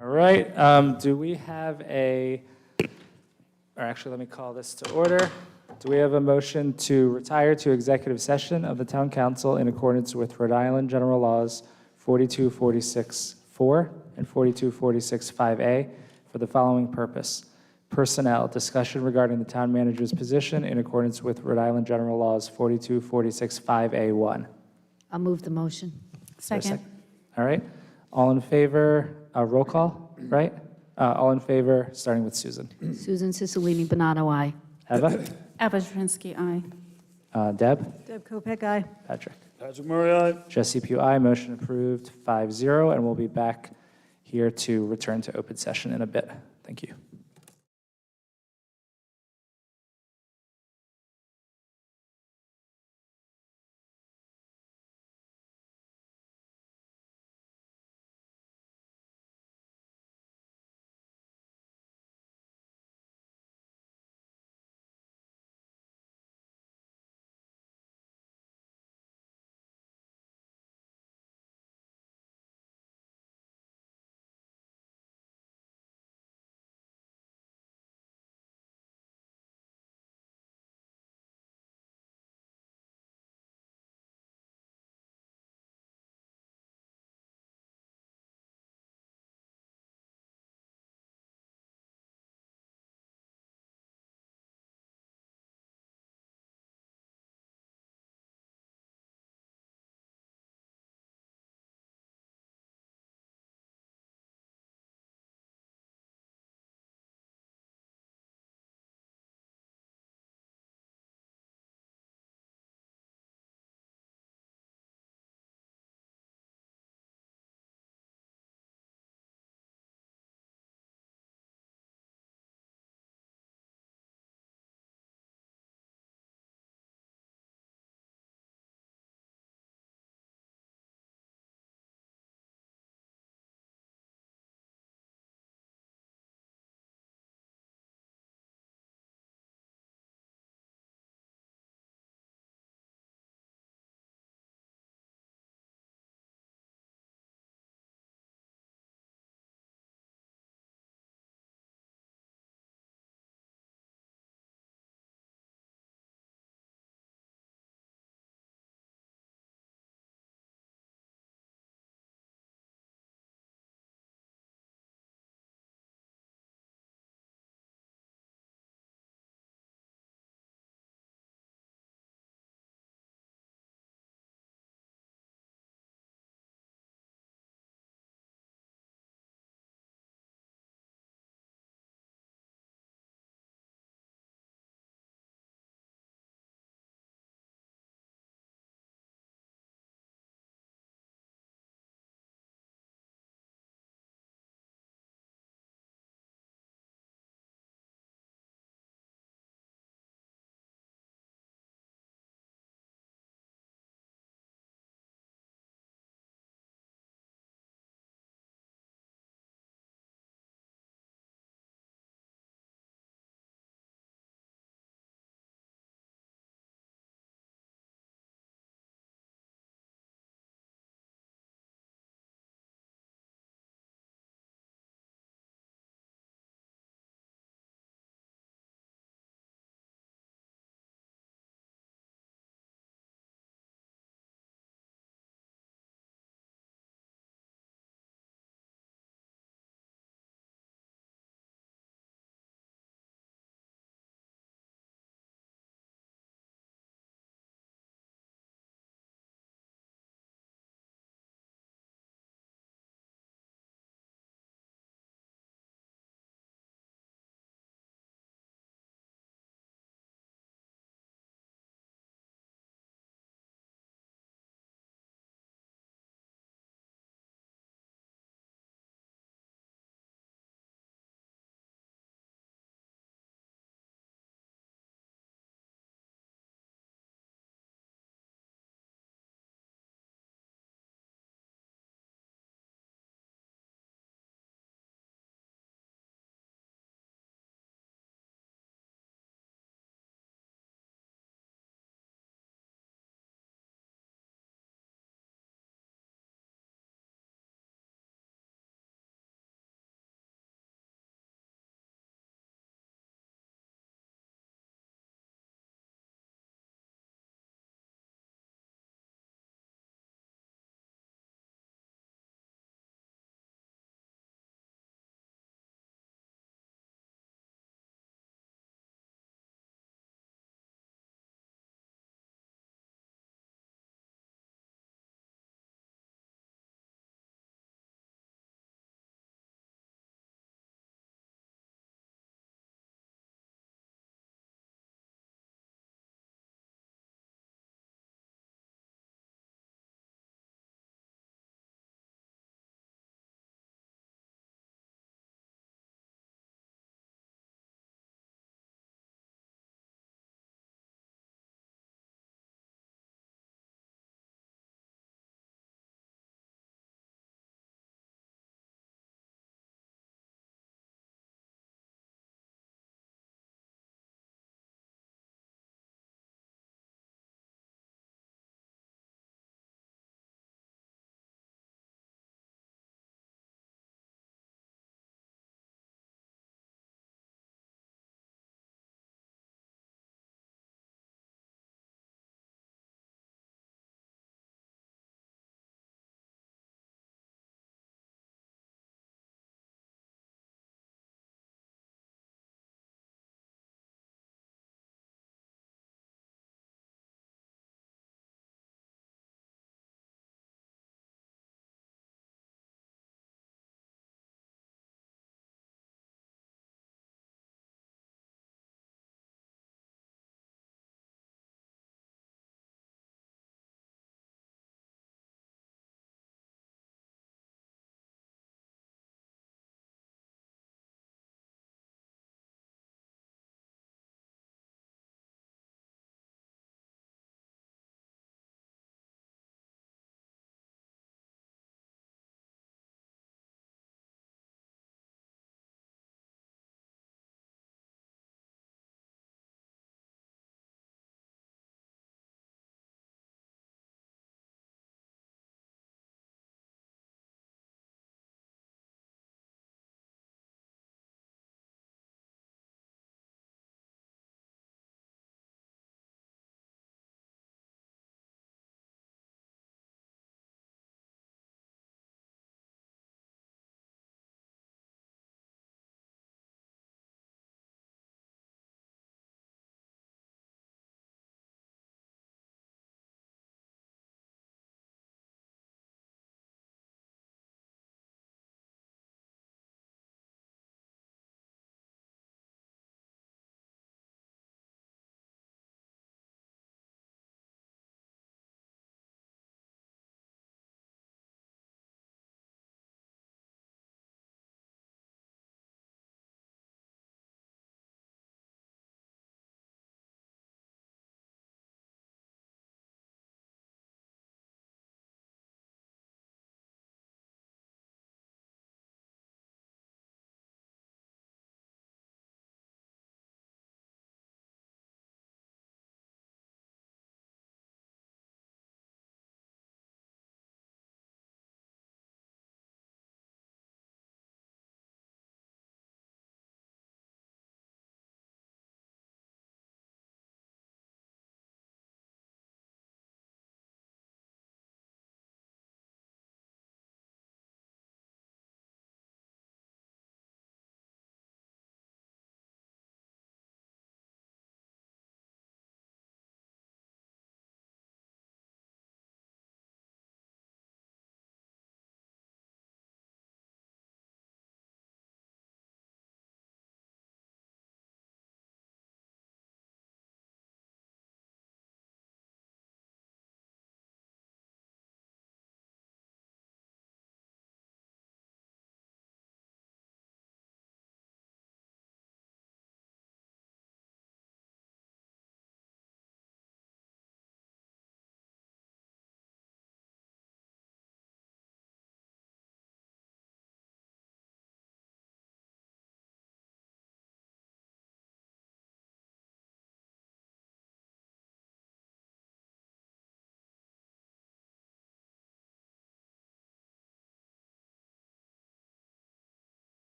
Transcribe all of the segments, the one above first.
All right, do we have or actually, let me call this to order. Do we have a motion to retire to executive session of the town council in accordance with Rhode Island General Laws 4246-4 and 4246-5A for the following purpose? Personnel, discussion regarding the town manager's position in accordance with Rhode Island General Laws 4246-5A1. I'll move the motion. Is there a Second. All right, all in favor, roll call, right? All in favor, starting with Susan. Susan Cicilline Bernardo, aye. Eva? Eva Zirinsky, aye. Deb? Deb Kopek, aye. Patrick? Patrick Murray, aye. Jesse Pugh, aye. Motion approved 5-0, and we'll be back here to return to open session in a bit. Thank you.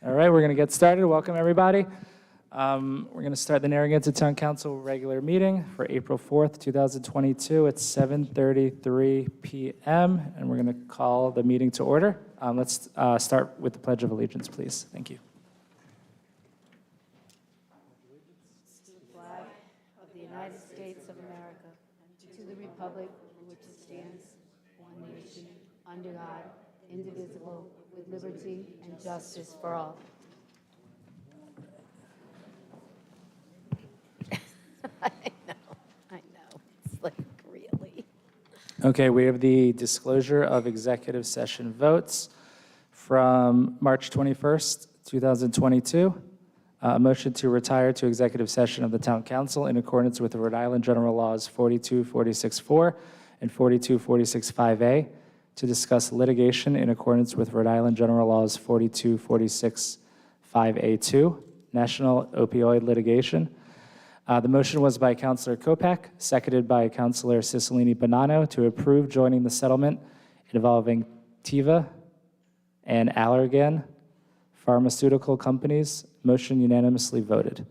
All right, we're going to get started. Welcome, everybody. We're going to start the Narragansett Town Council regular meeting for April 4th, 2022 at 7:33 p.m., and we're going to call the meeting to order. Let's start with the Pledge of Allegiance, please. Thank you. To the flag of the United States of America, and to the republic for which it stands, one nation, under God, indivisible, with liberty and justice for all. I know. It's like, really? Okay, we have the disclosure of executive session votes from March 21st, 2022. A motion to retire to executive session of the Town Council in accordance with the Rhode Island General Laws 42464 and 42465A to discuss litigation in accordance with Rhode Island General Laws 42465A2, national opioid litigation. The motion was by Councilor Kopak, seconded by Councilor Cicilline-Bonanno to approve joining the settlement involving Teva and Allergan pharmaceutical companies. Motion unanimously voted.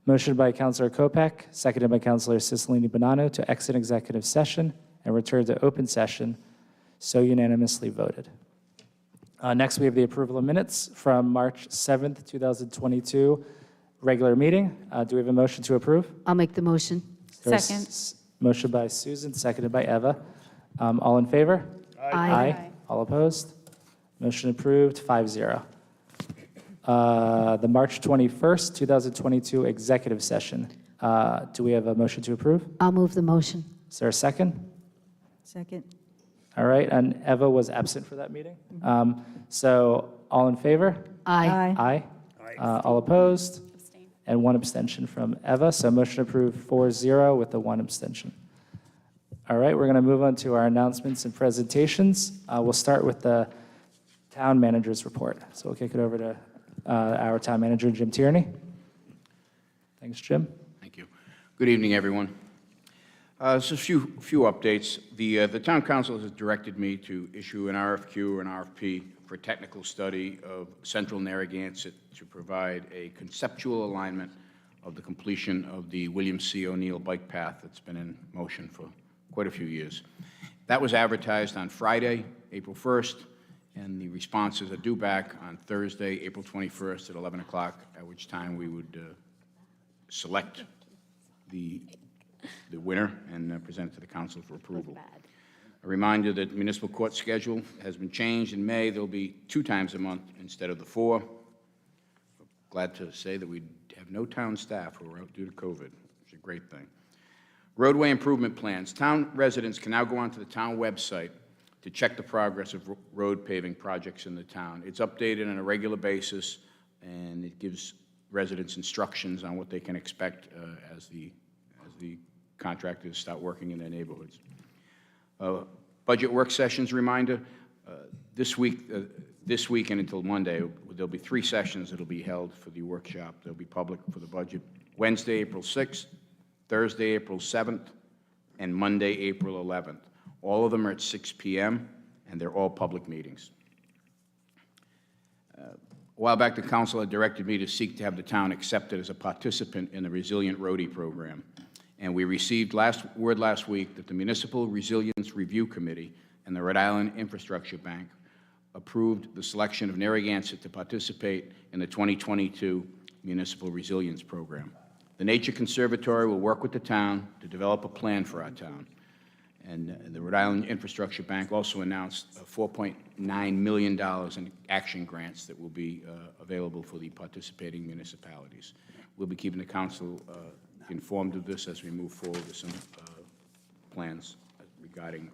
Motion by Councilor Kopak, seconded by Councilor Cicilline-Bonanno to exit executive session and return to open session. So unanimously voted. Next, we have the approval of minutes from March 7th, 2022, regular meeting. Do we have a motion to approve? I'll make the motion. There's Second. Motion by Susan, seconded by Eva. All in favor? Aye. All opposed? Motion approved, 5-0. The March 21st, 2022 executive session. Do we have a motion to approve? I'll move the motion. Is there a second? Second. All right, and Eva was absent for that meeting. So all in favor? Aye. Aye. All opposed? And one abstention from Eva. So motion approved 4-0 with the one abstention. All right, we're going to move on to our announcements and presentations. We'll start with the town manager's report. So we'll kick it over to our town manager, Jim Tierney. Thanks, Jim. Thank you. Good evening, everyone. Just a few updates. The town council has directed me to issue an RFQ or an RFP for technical study of central Narragansett to provide a conceptual alignment of the completion of the William C. O'Neill bike path that's been in motion for quite a few years. That was advertised on Friday, April 1st, and the responses are due back on Thursday, April 21st at 11 o'clock, at which time we would select the winner and present it to the council for approval. A reminder that municipal court schedule has been changed. In May, there'll be 2 times a month instead of the 4. Glad to say that we have no town staff who are out due to COVID, which is a great thing. Roadway improvement plans. Town residents can now go onto the town website to check the progress of road paving projects in the town. It's updated on a regular basis, and it gives residents instructions on what they can expect as the contractors start working in their neighborhoods. Budget work sessions reminder, this week and until Monday, there'll be 3 sessions that'll be held for the workshop. They'll be public for the budget. Wednesday, April 6th, Thursday, April 7th, and Monday, April 11th. All of them are at 6 p.m., and they're all public meetings. A while back, the council had directed me to seek to have the town accepted as a participant in the Resilient Roadie program. And we received word last week that the Municipal Resilience Review Committee and the Rhode Island Infrastructure Bank approved the selection of Narragansett to participate in the 2022 Municipal Resilience Program. The Nature Conservatory will work with the town to develop a plan for our town. And the Rhode Island Infrastructure Bank also announced $4.9 million in action grants that will be available for the participating municipalities. We'll be keeping the council informed of this as we move forward with some plans regarding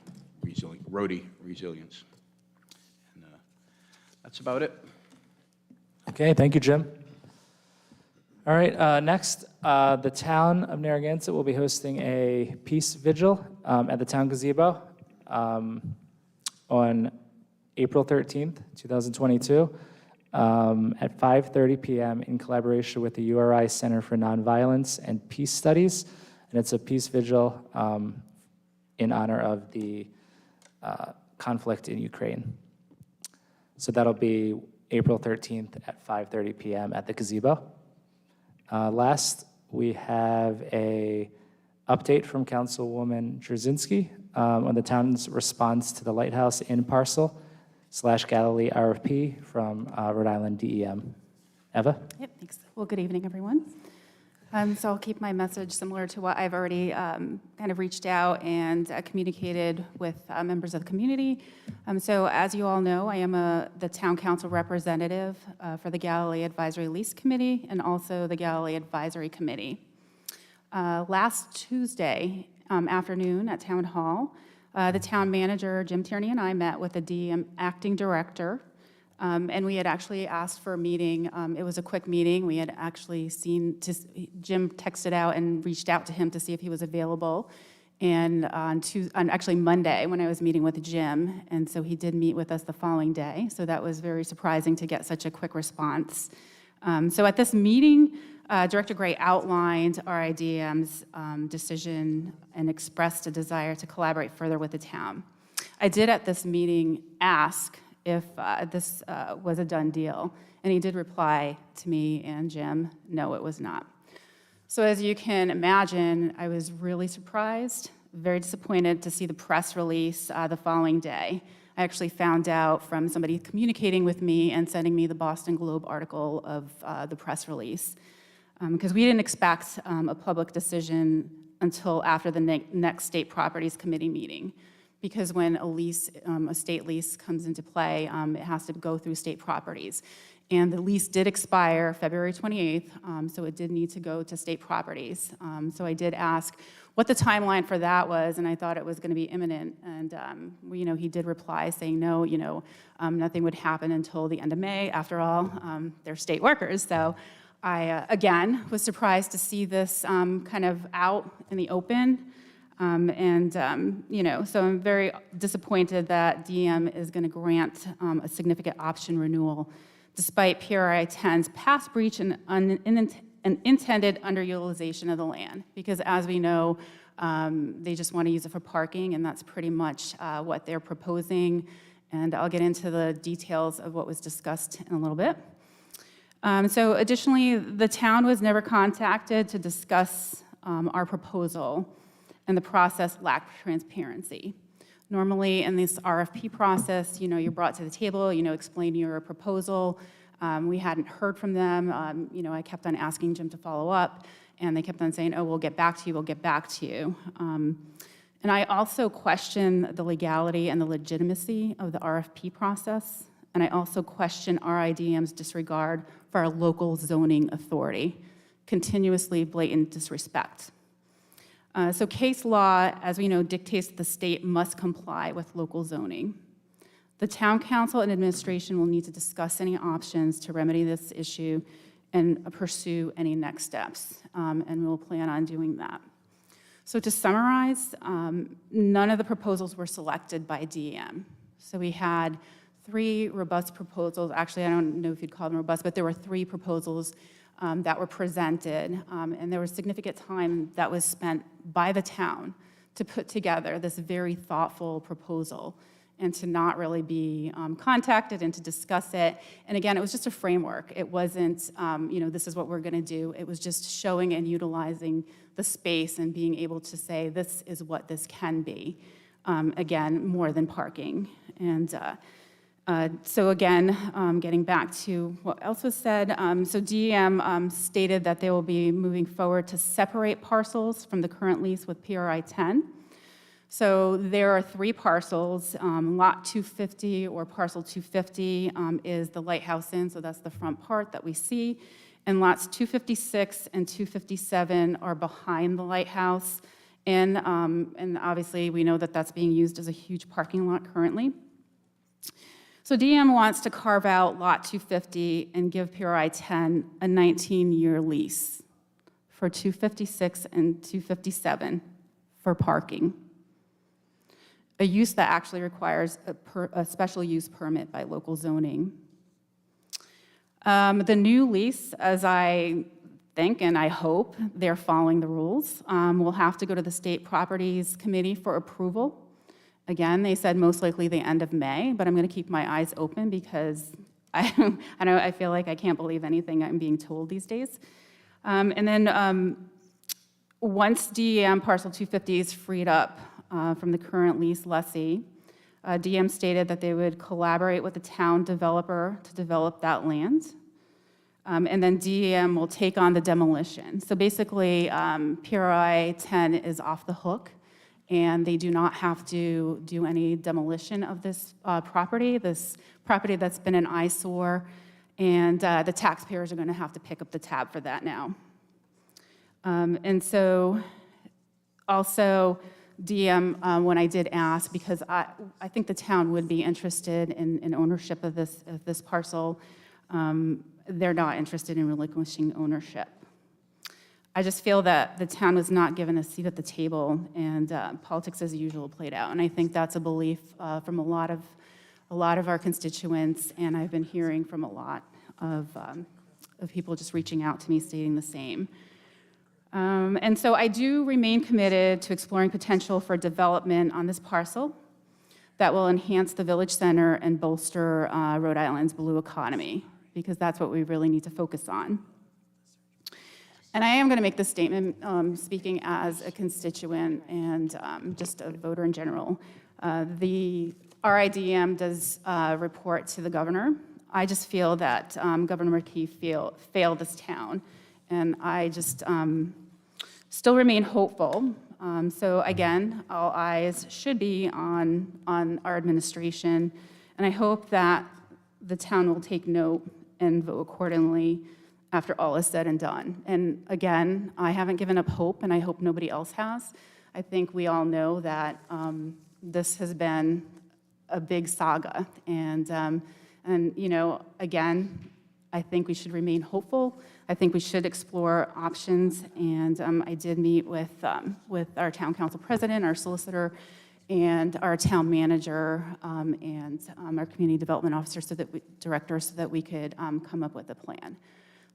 roadie resilience. And that's about it. Okay, thank you, Jim. All right, next, the town of Narragansett will be hosting a peace vigil at the town gazebo on April 13th, 2022, at 5:30 p.m. in collaboration with the URI Center for Nonviolence and Peace Studies. And it's a peace vigil in honor of the conflict in Ukraine. So that'll be April 13th at 5:30 p.m. at the gazebo. Last, we have a update from Councilwoman Jarzynski on the town's response to the Lighthouse Inn parcel / Galilee RFP from Rhode Island DEM. Eva? Yep, thanks. Well, good evening, everyone. So I'll keep my message similar to what I've already kind of reached out and communicated with members of the community. So as you all know, I am the town council representative for the Galilee Advisory Lease Committee and also the Galilee Advisory Committee. Last Tuesday afternoon at Town Hall, the town manager, Jim Tierney, and I met with the DEM acting director. And we had actually asked for a meeting. It was a quick meeting. We had actually Jim texted out and reached out to him to see if he was available. And on actually Monday, when I was meeting with Jim, and so he did meet with us the following day. So that was very surprising to get such a quick response. So at this meeting, Director Gray outlined our IDM's decision and expressed a desire to collaborate further with the town. I did at this meeting ask if this was a done deal. And he did reply to me and Jim, no, it was not. So as you can imagine, I was really surprised, very disappointed to see the press release the following day. I actually found out from somebody communicating with me and sending me the Boston Globe article of the press release. Because we didn't expect a public decision until after the next State Properties Committee meeting. Because when a state lease comes into play, it has to go through state properties. And the lease did expire February 28th, so it did need to go to state properties. So I did ask what the timeline for that was, and I thought it was going to be imminent. And he did reply saying, no, nothing would happen until the end of May. After all, they're state workers. So I, again, was surprised to see this kind of out in the open. So I'm very disappointed that DEM is going to grant a significant option renewal despite PRI 10's past breach and intended underutilization of the land. Because as we know, they just want to use it for parking, and that's pretty much what they're proposing. And I'll get into the details of what was discussed in a little bit. So additionally, the town was never contacted to discuss our proposal, and the process lacked transparency. Normally, in this RFP process, you're brought to the table, explain your proposal. We hadn't heard from them. I kept on asking Jim to follow up, and they kept on saying, oh, we'll get back to you, we'll get back to you. And I also question the legality and the legitimacy of the RFP process, and I also question RIDM's disregard for our local zoning authority, continuously blatant disrespect. So case law, as we know, dictates that the state must comply with local zoning. The town council and administration will need to discuss any options to remedy this issue and pursue any next steps, and we'll plan on doing that. So to summarize, none of the proposals were selected by DEM. So we had 3 robust proposals. Actually, I don't know if you'd call them robust, but there were 3 proposals that were presented, and there was significant time that was spent by the town to put together this very thoughtful proposal and to not really be contacted and to discuss it. And again, it was just a framework. It wasn't, this is what we're going to do. It was just showing and utilizing the space and being able to say, this is what this can be. Again, more than parking. And so again, getting back to what else was said, so DEM stated that they will be moving forward to separate parcels from the current lease with PRI 10. So there are 3 parcels. Lot 250 or parcel 250 is the Lighthouse Inn, so that's the front part that we see. And lots 256 and 257 are behind the Lighthouse Inn, and obviously we know that that's being used as a huge parking lot currently. So DM wants to carve out Lot 250 and give PRI 10 a 19-year lease for 256 and 257 for parking, a use that actually requires a special use permit by local zoning. The new lease, as I think and I hope they're following the rules, will have to go to the State Properties Committee for approval. Again, they said most likely the end of May, but I'm going to keep my eyes open because I feel like I can't believe anything I'm being told these days. And then once DEM parcel 250 is freed up from the current lease lessee, DM stated that they would collaborate with the town developer to develop that land. And then DEM will take on the demolition. So basically, PRI 10 is off the hook, and they do not have to do any demolition of this property that's been an eyesore, and the taxpayers are going to have to pick up the tab for that now. And so also, DM, when I did ask, because I think the town would be interested in ownership of this parcel, they're not interested in relinquishing ownership. I just feel that the town was not given a seat at the table, and politics as usual played out. And I think that's a belief from a lot of our constituents, and I've been hearing from a lot of people just reaching out to me stating the same. And so I do remain committed to exploring potential for development on this parcel that will enhance the village center and bolster Rhode Island's blue economy, because that's what we really need to focus on. And I am going to make this statement speaking as a constituent and just a voter in general. The RIDM does report to the governor. I just feel that Governor McKee failed this town, and I just still remain hopeful. So again, all eyes should be on our administration, and I hope that the town will take note and vote accordingly after all is said and done. And again, I haven't given up hope, and I hope nobody else has. I think we all know that this has been a big saga, and you know, again, I think we should remain hopeful. I think we should explore options, and I did meet with our town council president, our solicitor, and our town manager, and our community development officer, director, so that we could come up with a plan.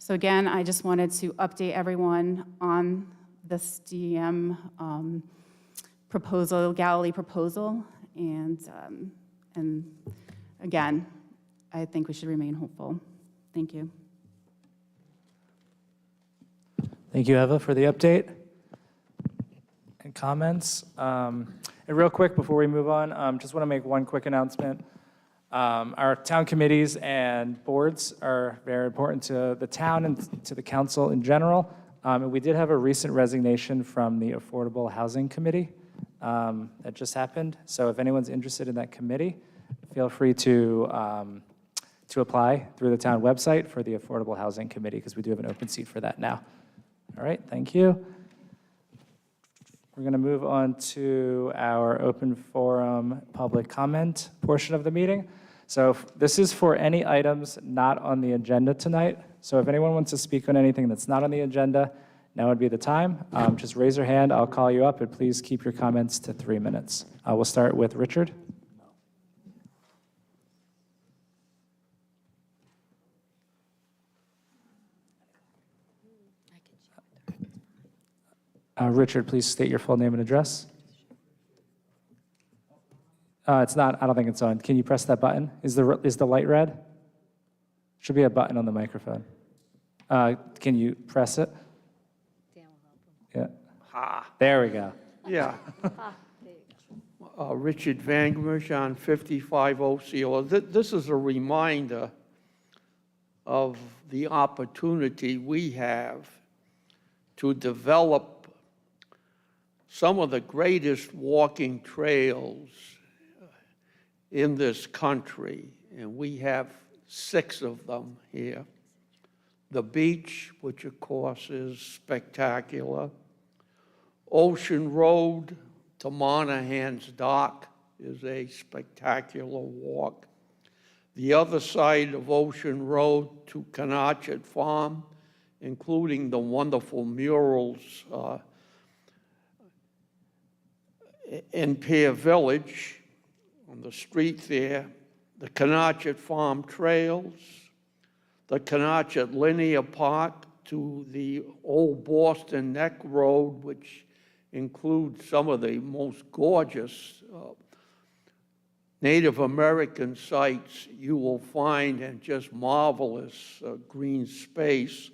So again, I just wanted to update everyone on this DEM proposal, Galilee proposal, and again, I think we should remain hopeful. Thank you. Thank you, Eva, for the update and comments. And real quick, before we move on, just want to make one quick announcement. Our town committees and boards are very important to the town and to the council in general. And we did have a recent resignation from the Affordable Housing Committee that just happened. So if anyone's interested in that committee, feel free to apply through the town website for the Affordable Housing Committee, because we do have an open seat for that now. All right, thank you. We're going to move on to our open forum public comment portion of the meeting. So this is for any items not on the agenda tonight. So if anyone wants to speak on anything that's not on the agenda, now would be the time. Just raise your hand, I'll call you up, and please keep your comments to 3 minutes. We'll start with Richard. Richard, please state your full name and address. It's not, I don't think it's on. Can you press that button? Is the light red? Should be a button on the microphone. Can you press it? Dan will help him. Yeah. There we go. Yeah. There you go. Richard Vangamish on 55 Osceola. This is a reminder of the opportunity we have to develop some of the greatest walking trails in this country, and we have 6 of them here. The beach, which of course is spectacular. Ocean Road to Monahan's Dock is a spectacular walk. the other side of Ocean Road to Canachet Farm, including the wonderful murals in Pear Village, on the street there, the Canachet Farm Trails, the Canachet Linear Park to the Old Boston Neck Road, which includes some of the most gorgeous Native American sites you will find in just marvelous green space.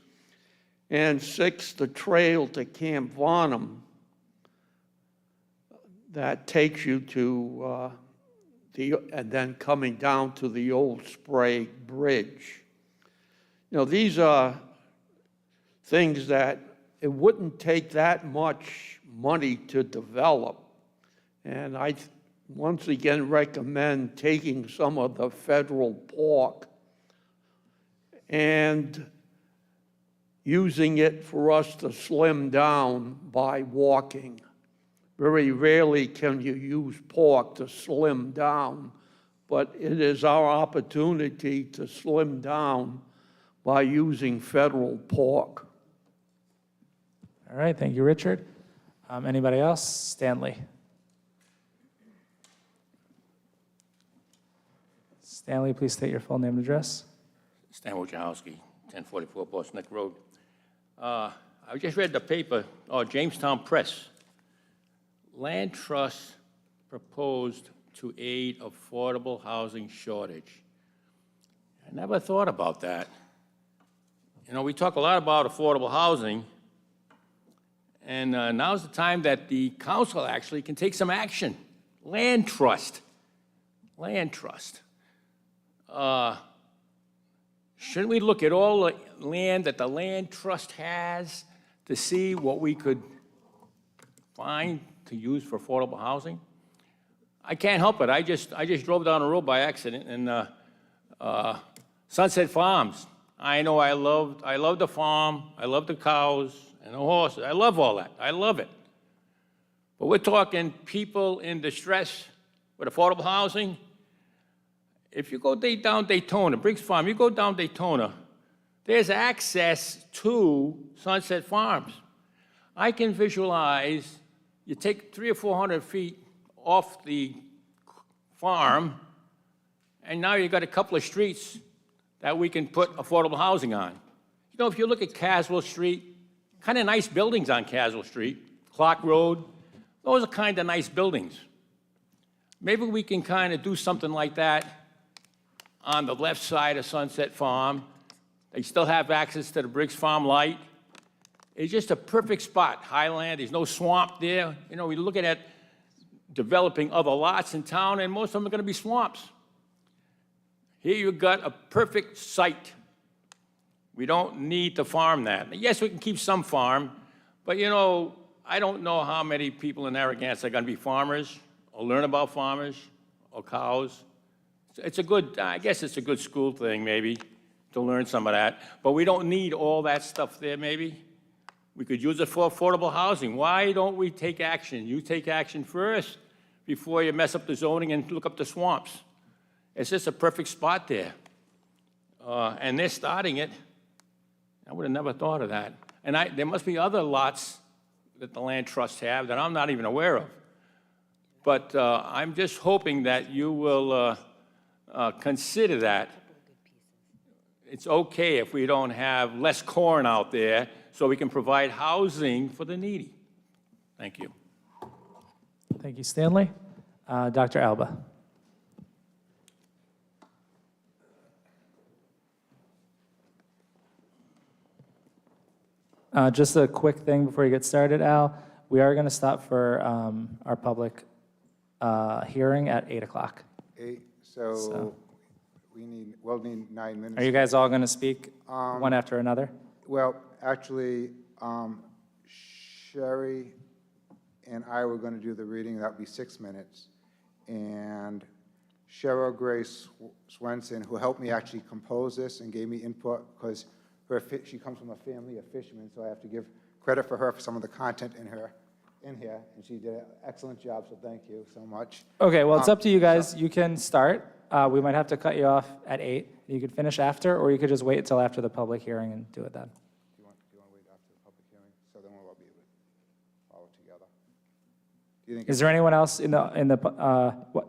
And 6, the trail to Camp Varnum that takes you to and then coming down to the old Sprague Bridge. You know, these are things that it wouldn't take that much money to develop. And I once again recommend taking some of the federal park and using it for us to slim down by walking. Very rarely can you use park to slim down, but it is our opportunity to slim down by using federal park. All right, thank you, Richard. Anybody else? Stanley. Stanley, please state your full name and address. Dan Wichowski, 1044 Boston Neck Road. I just read the paper, Jamestown Press. Land Trust proposed to aid affordable housing shortage. I never thought about that. You know, we talk a lot about affordable housing, and now's the time that the council actually can take some action. Land Trust. Land Trust. Shouldn't we look at all the land that the Land Trust has to see what we could find to use for affordable housing? I can't help it. I just drove down the road by accident, and Sunset Farms. I know I love the farm. I love the cows and the horses. I love all that. I love it. But we're talking people in distress with affordable housing. If you go down Daytona, Briggs Farm, you go down Daytona, there's access to Sunset Farms. I can visualize you take 300 or 400 feet off the farm, and now you've got a couple of streets that we can put affordable housing on. You know, if you look at Caswell Street, kind of nice buildings on Caswell Street, Clark Road, those are kind of nice buildings. Maybe we can kind of do something like that on the left side of Sunset Farm. They still have access to the Briggs Farm light. It's just a perfect spot, highland, there's no swamp there. You know, we're looking at developing other lots in town, and most of them are gonna be swamps. Here you've got a perfect site. We don't need to farm that. Yes, we can keep some farm, but you know, I don't know how many people in Narragansett are gonna be farmers, or learn about farmers, or cows. It's a good, I guess it's a good school thing, maybe, to learn some of that, but we don't need all that stuff there, maybe. We could use it for affordable housing. Why don't we take action? You take action first before you mess up the zoning and look up the swamps. It's just a perfect spot there. And they're starting it. I would have never thought of that. And there must be other lots that the Land Trust have that I'm not even aware of. But I'm just hoping that you will consider that. It's okay if we don't have less corn out there so we can provide housing for the needy. Thank you. Thank you, Stanley. Dr. Alba. Just a quick thing before you get started, Al. We are going to stop for our public hearing at 8 o'clock. So we'll need 9 minutes. Are you guys all going to speak one after another? Well, actually, Sherry and I were going to do the reading. That would be 6 minutes. And Cheryl Grace Swenson, who helped me actually compose this and gave me input, because she comes from a family of fishermen, so I have to give credit for her for some of the content in here, and she did an excellent job, so thank you so much. Okay, well, it's up to you guys. You can start. we might have to cut you off at 8. You could finish after, or you could just wait until after the public hearing and do it then. Do you want to wait after the public hearing? So then we'll all be able to follow together. Do you think? Is there anyone else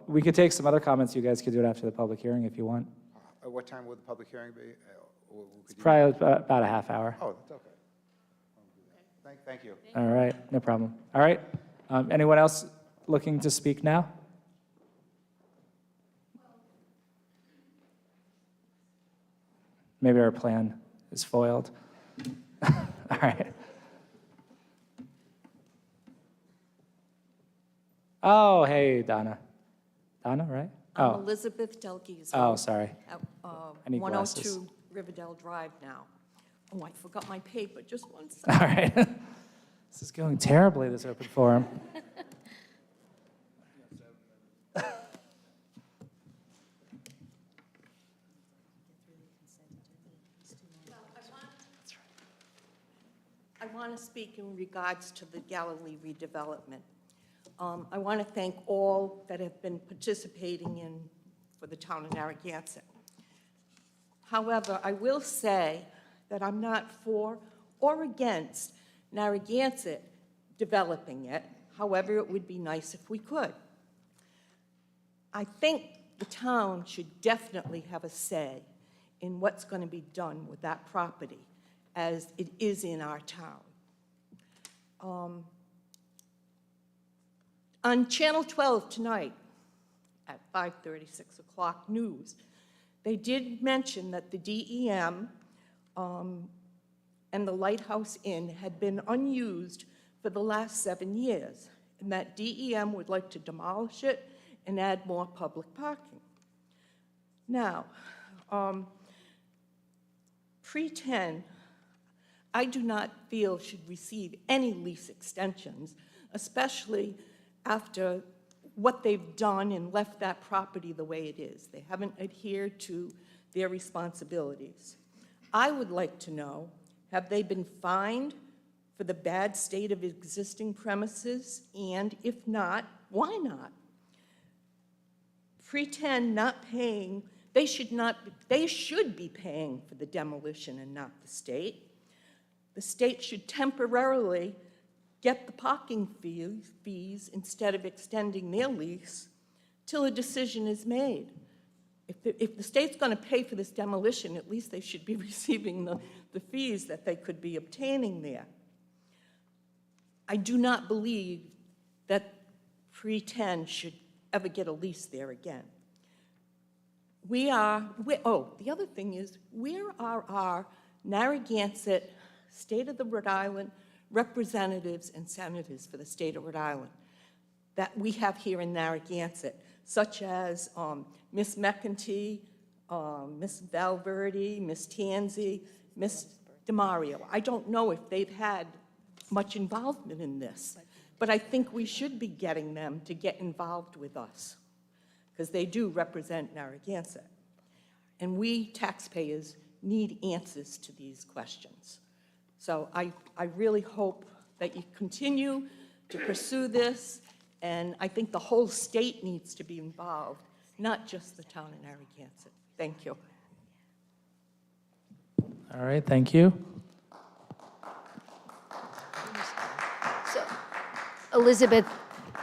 we could take some other comments. You guys could do it after the public hearing if you want. At what time will the public hearing be? It's probably about a half hour. Oh, that's okay. Thank you. All right, no problem. All right. Anyone else looking to speak now? Maybe our plan is foiled. All right. Oh, hey, Donna. Donna, right? I'm Oh, Elizabeth Delkey. oh, sorry. At I need glasses. 102 Riverdale Drive now. Oh, I forgot my paper, just one All second. right. This is going terribly, this open forum. I want to speak in regards to the Galilee redevelopment. I want to thank all that have been participating in for the town of Narragansett. However, I will say that I'm not for or against Narragansett developing it. However, it would be nice if we could. I think the town should definitely have a say in what's going to be done with that property, as it is in our town. On Channel 12 tonight, at 5:30, 6 o'clock news, they did mention that the DEM and the Lighthouse Inn had been unused for the last 7 years, and that DEM would like to demolish it and add more public parking. Now, pre-10, I do not feel should receive any lease extensions, especially after what they've done and left that property the way it is. They haven't adhered to their responsibilities. I would like to know, have they been fined for the bad state of existing premises? And if not, why not? Pre-10 not paying, they should be paying for the demolition and not the state. The state should temporarily get the parking fees instead of extending their lease till a decision is made. If the state's going to pay for this demolition, at least they should be receiving the fees that they could be obtaining there. I do not believe that pre-10 should ever get a lease there again. The other thing is, where are our Narragansett, State of the Rhode Island representatives and senators for the state of Rhode Island that we have here in Narragansett, such as Miss McEntee, Miss Valverde, Miss Tanzi, Miss DeMario? I don't know if they've had much involvement in this, but I think we should be getting them to get involved with us, because they do represent Narragansett. And we taxpayers need answers to these questions. So I really hope that you continue to pursue this, and I think the whole state needs to be involved, not just the town of Narragansett. Thank you. All right, thank you. So, Elizabeth,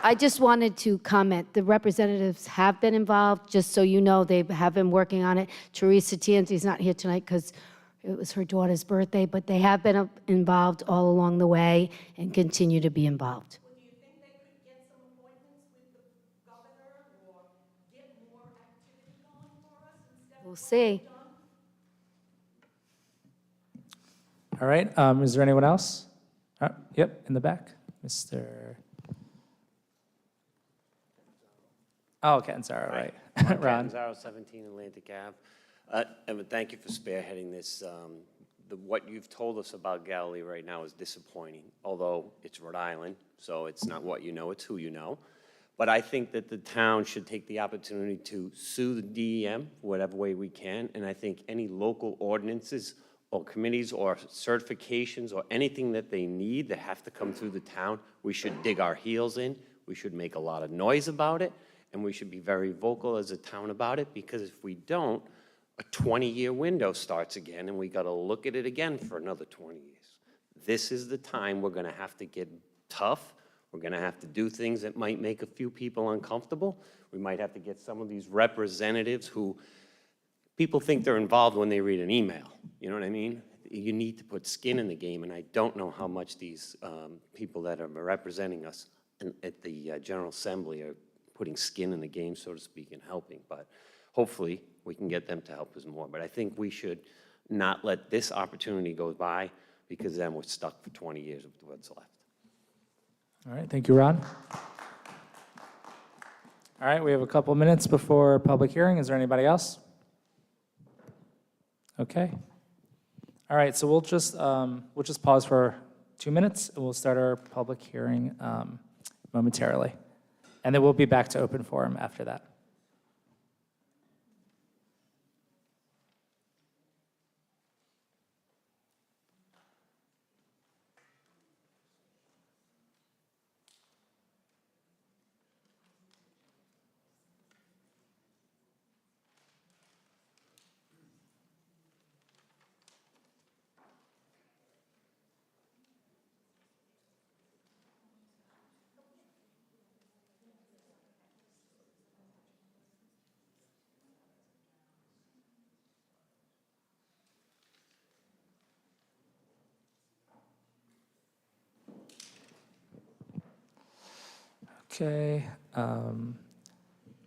I just wanted to comment. The representatives have been involved, just so you know, they have been working on it. Teresa Tanzi's not here tonight because it was her daughter's birthday, but they have been involved all along the way and continue to be involved. Well, do you think they could get some appointments with the governor or get more activity going for us instead of We'll see. All right, is there anyone else? Yep, in the back, Mr. Oh, Catanzaro, right. Ron. Catanzaro, 17 Atlantic Ave. And thank you for spearheading this. What you've told us about Galilee right now is disappointing, although it's Rhode Island, so it's not what you know, it's who you know. But I think that the town should take the opportunity to sue the DEM whatever way we can, and I think any local ordinances or committees or certifications or anything that they need that have to come through the town, we should dig our heels in, we should make a lot of noise about it, and we should be very vocal as a town about it, because if we don't, a 20-year window starts again, and we got to look at it again for another 20 years. This is the time we're going to have to get tough. We're going to have to do things that might make a few people uncomfortable. We might have to get some of these representatives who people think they're involved when they read an email. You know what I mean? You need to put skin in the game, and I don't know how much these people that are representing us at the General Assembly are putting skin in the game, so to speak, and helping. But hopefully, we can get them to help us more. But I think we should not let this opportunity go by, because then we're stuck for 20 years with what's left. All right, thank you, Ron. All right, we have a couple minutes before public hearing. Is there anybody else? Okay. All right, so we'll just pause for 2 minutes, and we'll start our public hearing momentarily. And then we'll be back to open forum after that. Okay.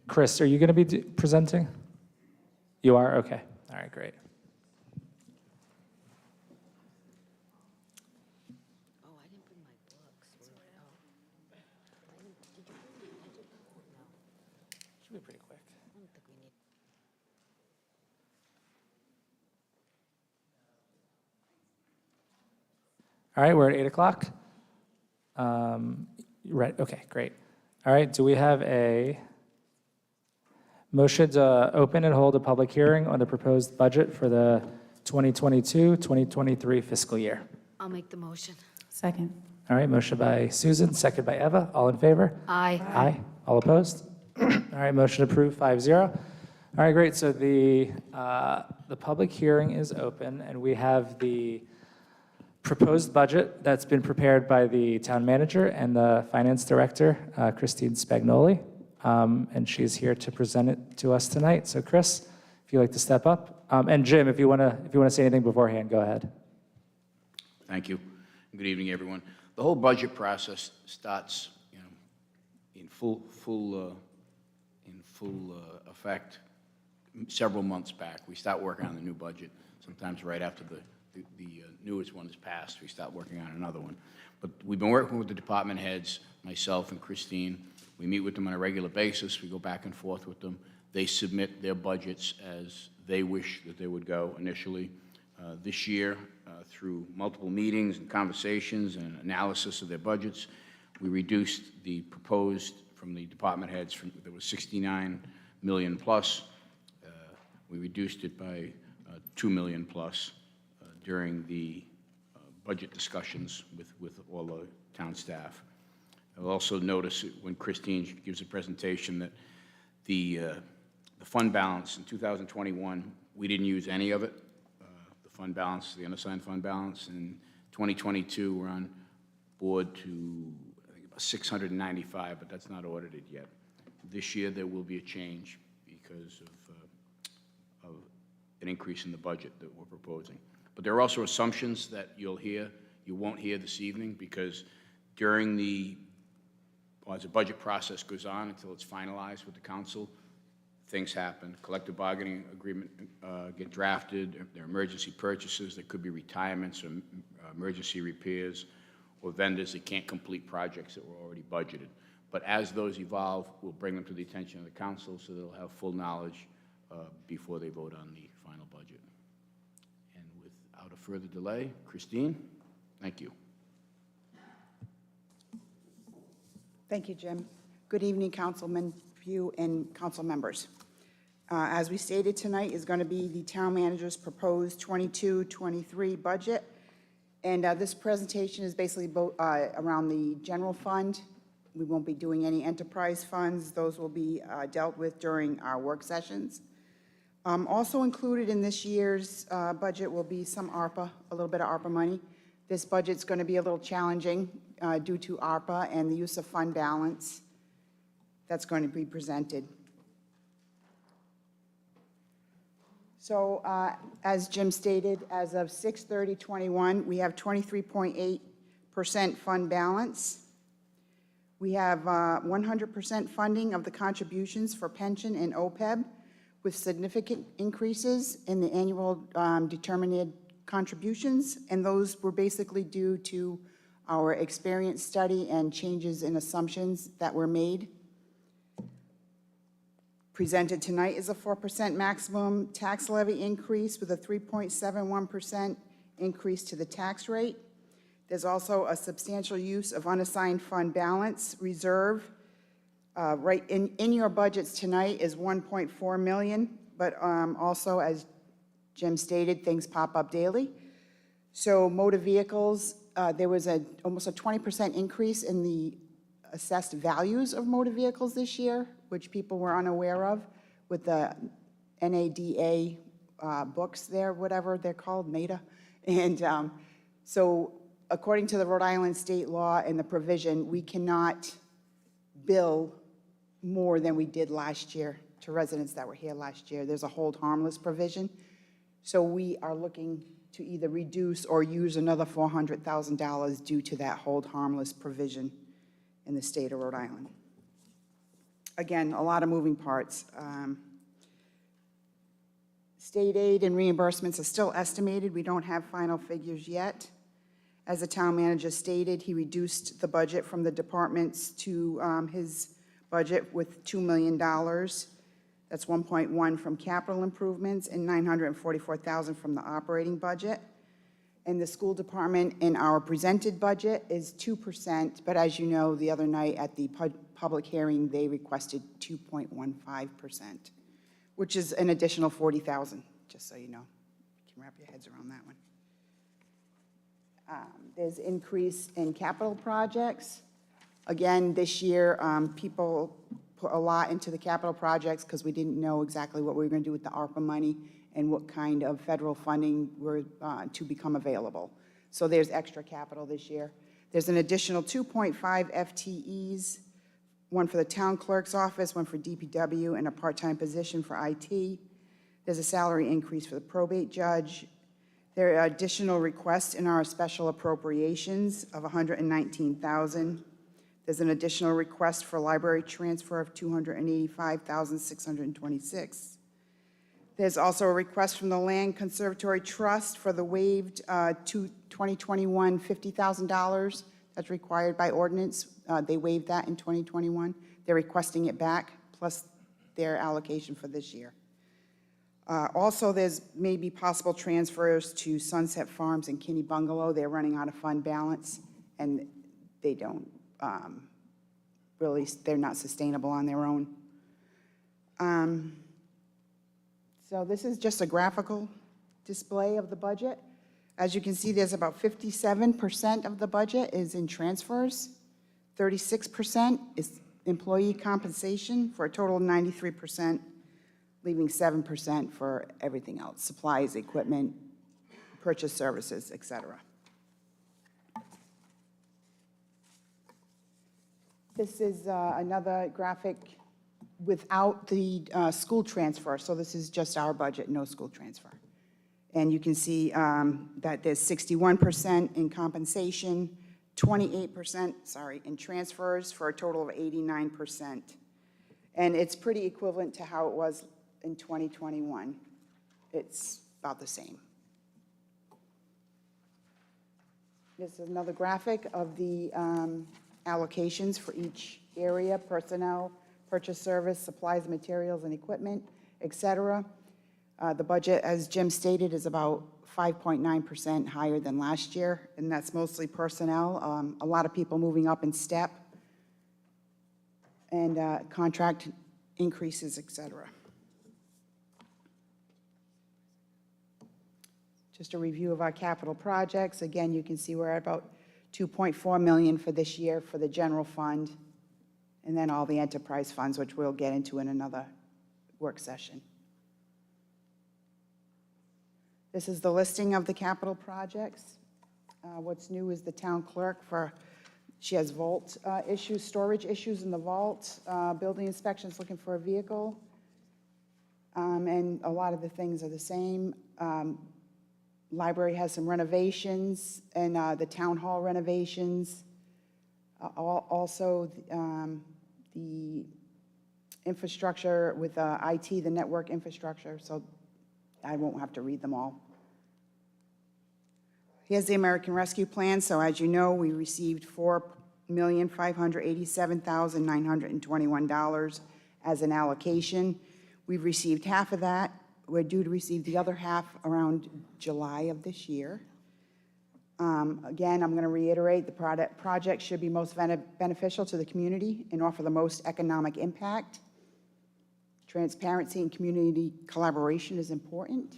Chris, are you going to be presenting? You are? Okay. All right, great. Oh, I didn't bring my books. Should be pretty quick. I don't think we need. All right, we're at 8 o'clock. Right, okay, great. All right, do we have a motion to open and hold a public hearing on the proposed budget for the 2022-2023 fiscal year? I'll make the motion. Second. All right, motion by Susan, second by Eva. All in favor? Aye. Aye. All opposed? All right, motion approved, 5-0. All right, great. So the public hearing is open, and we have the proposed budget that's been prepared by the town manager and the finance director, Christine Spagnoli, and she's here to present it to us tonight. So, Chris, if you'd like to step up, and Jim, if you want to say anything beforehand, go ahead. Thank you. Good evening, everyone. The whole budget process starts, in full effect several months back. We start working on the new budget, sometimes right after the newest one is passed. We start working on another one. But we've been working with the department heads, myself and Christine. We meet with them on a regular basis. We go back and forth with them. They submit their budgets as they wish that they would go initially. This year, through multiple meetings and conversations and analysis of their budgets, we reduced the proposed from the department heads from there was 69 million plus. We reduced it by 2 million plus during the budget discussions with all the town staff. I'll also notice when Christine gives a presentation that the fund balance in 2021, we didn't use any of it. The fund balance, the unassigned fund balance. In 2022, we're on board to, I think, about 695, but that's not audited yet. This year, there will be a change because of an increase in the budget that we're proposing. But there are also assumptions that you won't hear this evening, because during as the budget process goes on until it's finalized with the council, things happen. Collective bargaining agreement get drafted. There are emergency purchases. There could be retirements or emergency repairs, or vendors that can't complete projects that were already budgeted. But as those evolve, we'll bring them to the attention of the council so they'll have full knowledge before they vote on the final budget. And without a further delay, Christine, thank you. Thank you, Jim. Good evening, Councilman Pugh and council members. As we stated, tonight is going to be the town manager's proposed 22-23 budget. And this presentation is basically around the general fund, we won't be doing any enterprise funds. Those will be dealt with during our work sessions. Also included in this year's budget will be some ARPA, a little bit of ARPA money. This budget's going to be a little challenging due to ARPA and the use of fund balance that's going to be presented. So as Jim stated, as of 6/30/21, we have 23.8% fund balance. We have 100% funding of the contributions for pension and OPEB, with significant increases in the annual determined contributions, and those were basically due to our experience study and changes in assumptions that were made. Presented tonight is a 4% maximum tax levy increase with a 3.71% increase to the tax rate. There's also a substantial use of unassigned fund balance reserve. Right in your budgets tonight is $1.4 million, but also, as Jim stated, things pop up daily. So motor vehicles, there was almost a 20% increase in the assessed values of motor vehicles this year, which people were unaware of, with the NADA books there, whatever they're called, NADA. And so according to the Rhode Island state law and the provision, we cannot bill more than we did last year to residents that were here last year. There's a hold harmless provision. So we are looking to either reduce or use another $400,000 due to that hold harmless provision in the state of Rhode Island. Again, a lot of moving parts. State aid and reimbursements are still estimated. We don't have final figures yet. As the town manager stated, he reduced the budget from the departments to his budget with $2 million. That's 1.1 from capital improvements and $944,000 from the operating budget. And the school department in our presented budget is 2%, but as you know, the other night at the public hearing, they requested 2.15%, which is an additional $40,000, just so you know. You can wrap your heads around that one. There's increase in capital projects. Again, this year, people put a lot into the capital projects because we didn't know exactly what we were going to do with the ARPA money and what kind of federal funding were to become available. So there's extra capital this year. There's an additional 2.5 FTEs, one for the town clerk's office, one for DPW, and a part-time position for IT. There's a salary increase for the probate judge. There are additional requests in our special appropriations of $119,000. There's an additional request for library transfer of $285,626. There's also a request from the Land Conservatory Trust for the waived 2021 $50,000 that's required by ordinance. They waived that in 2021. They're requesting it back, plus their allocation for this year. Also, there's maybe possible transfers to Sunset Farms and Kinney Bungalow. They're running out of fund balance, and they don't really, they're not sustainable on their own. So this is just a graphical display of the budget. As you can see, there's about 57% of the budget is in transfers, 36% is employee compensation, for a total of 93%, leaving 7% for everything else, supplies, equipment, purchase services, et cetera. This is another graphic without the school transfer. So this is just our budget, no school transfer. And you can see that there's 61% in compensation, 28%, in transfers, for a total of 89%. And it's pretty equivalent to how it was in 2021. It's about the same. This is another graphic of the allocations for each area: personnel, purchase service, supplies, materials, and equipment, et cetera. The budget, as Jim stated, is about 5.9% higher than last year, and that's mostly personnel. A lot of people moving up in step, and contract increases, et cetera. Just a review of our capital projects. Again, you can see we're at about $2.4 million for this year for the general fund, and then all the enterprise funds, which we'll get into in another work session. This is the listing of the capital projects. What's new is the town clerk she has vault issues, storage issues in the vault, building inspections looking for a vehicle, and a lot of the things are the same. Library has some renovations, and the town hall renovations. Also, the infrastructure with IT, the network infrastructure, so I won't have to read them all. Here's the American Rescue Plan. So as you know, we received $4,587,921 as an allocation. We've received half of that. We're due to receive the other half around July of this year. Again, I'm going to reiterate, the project should be most beneficial to the community and offer the most economic impact. Transparency and community collaboration is important.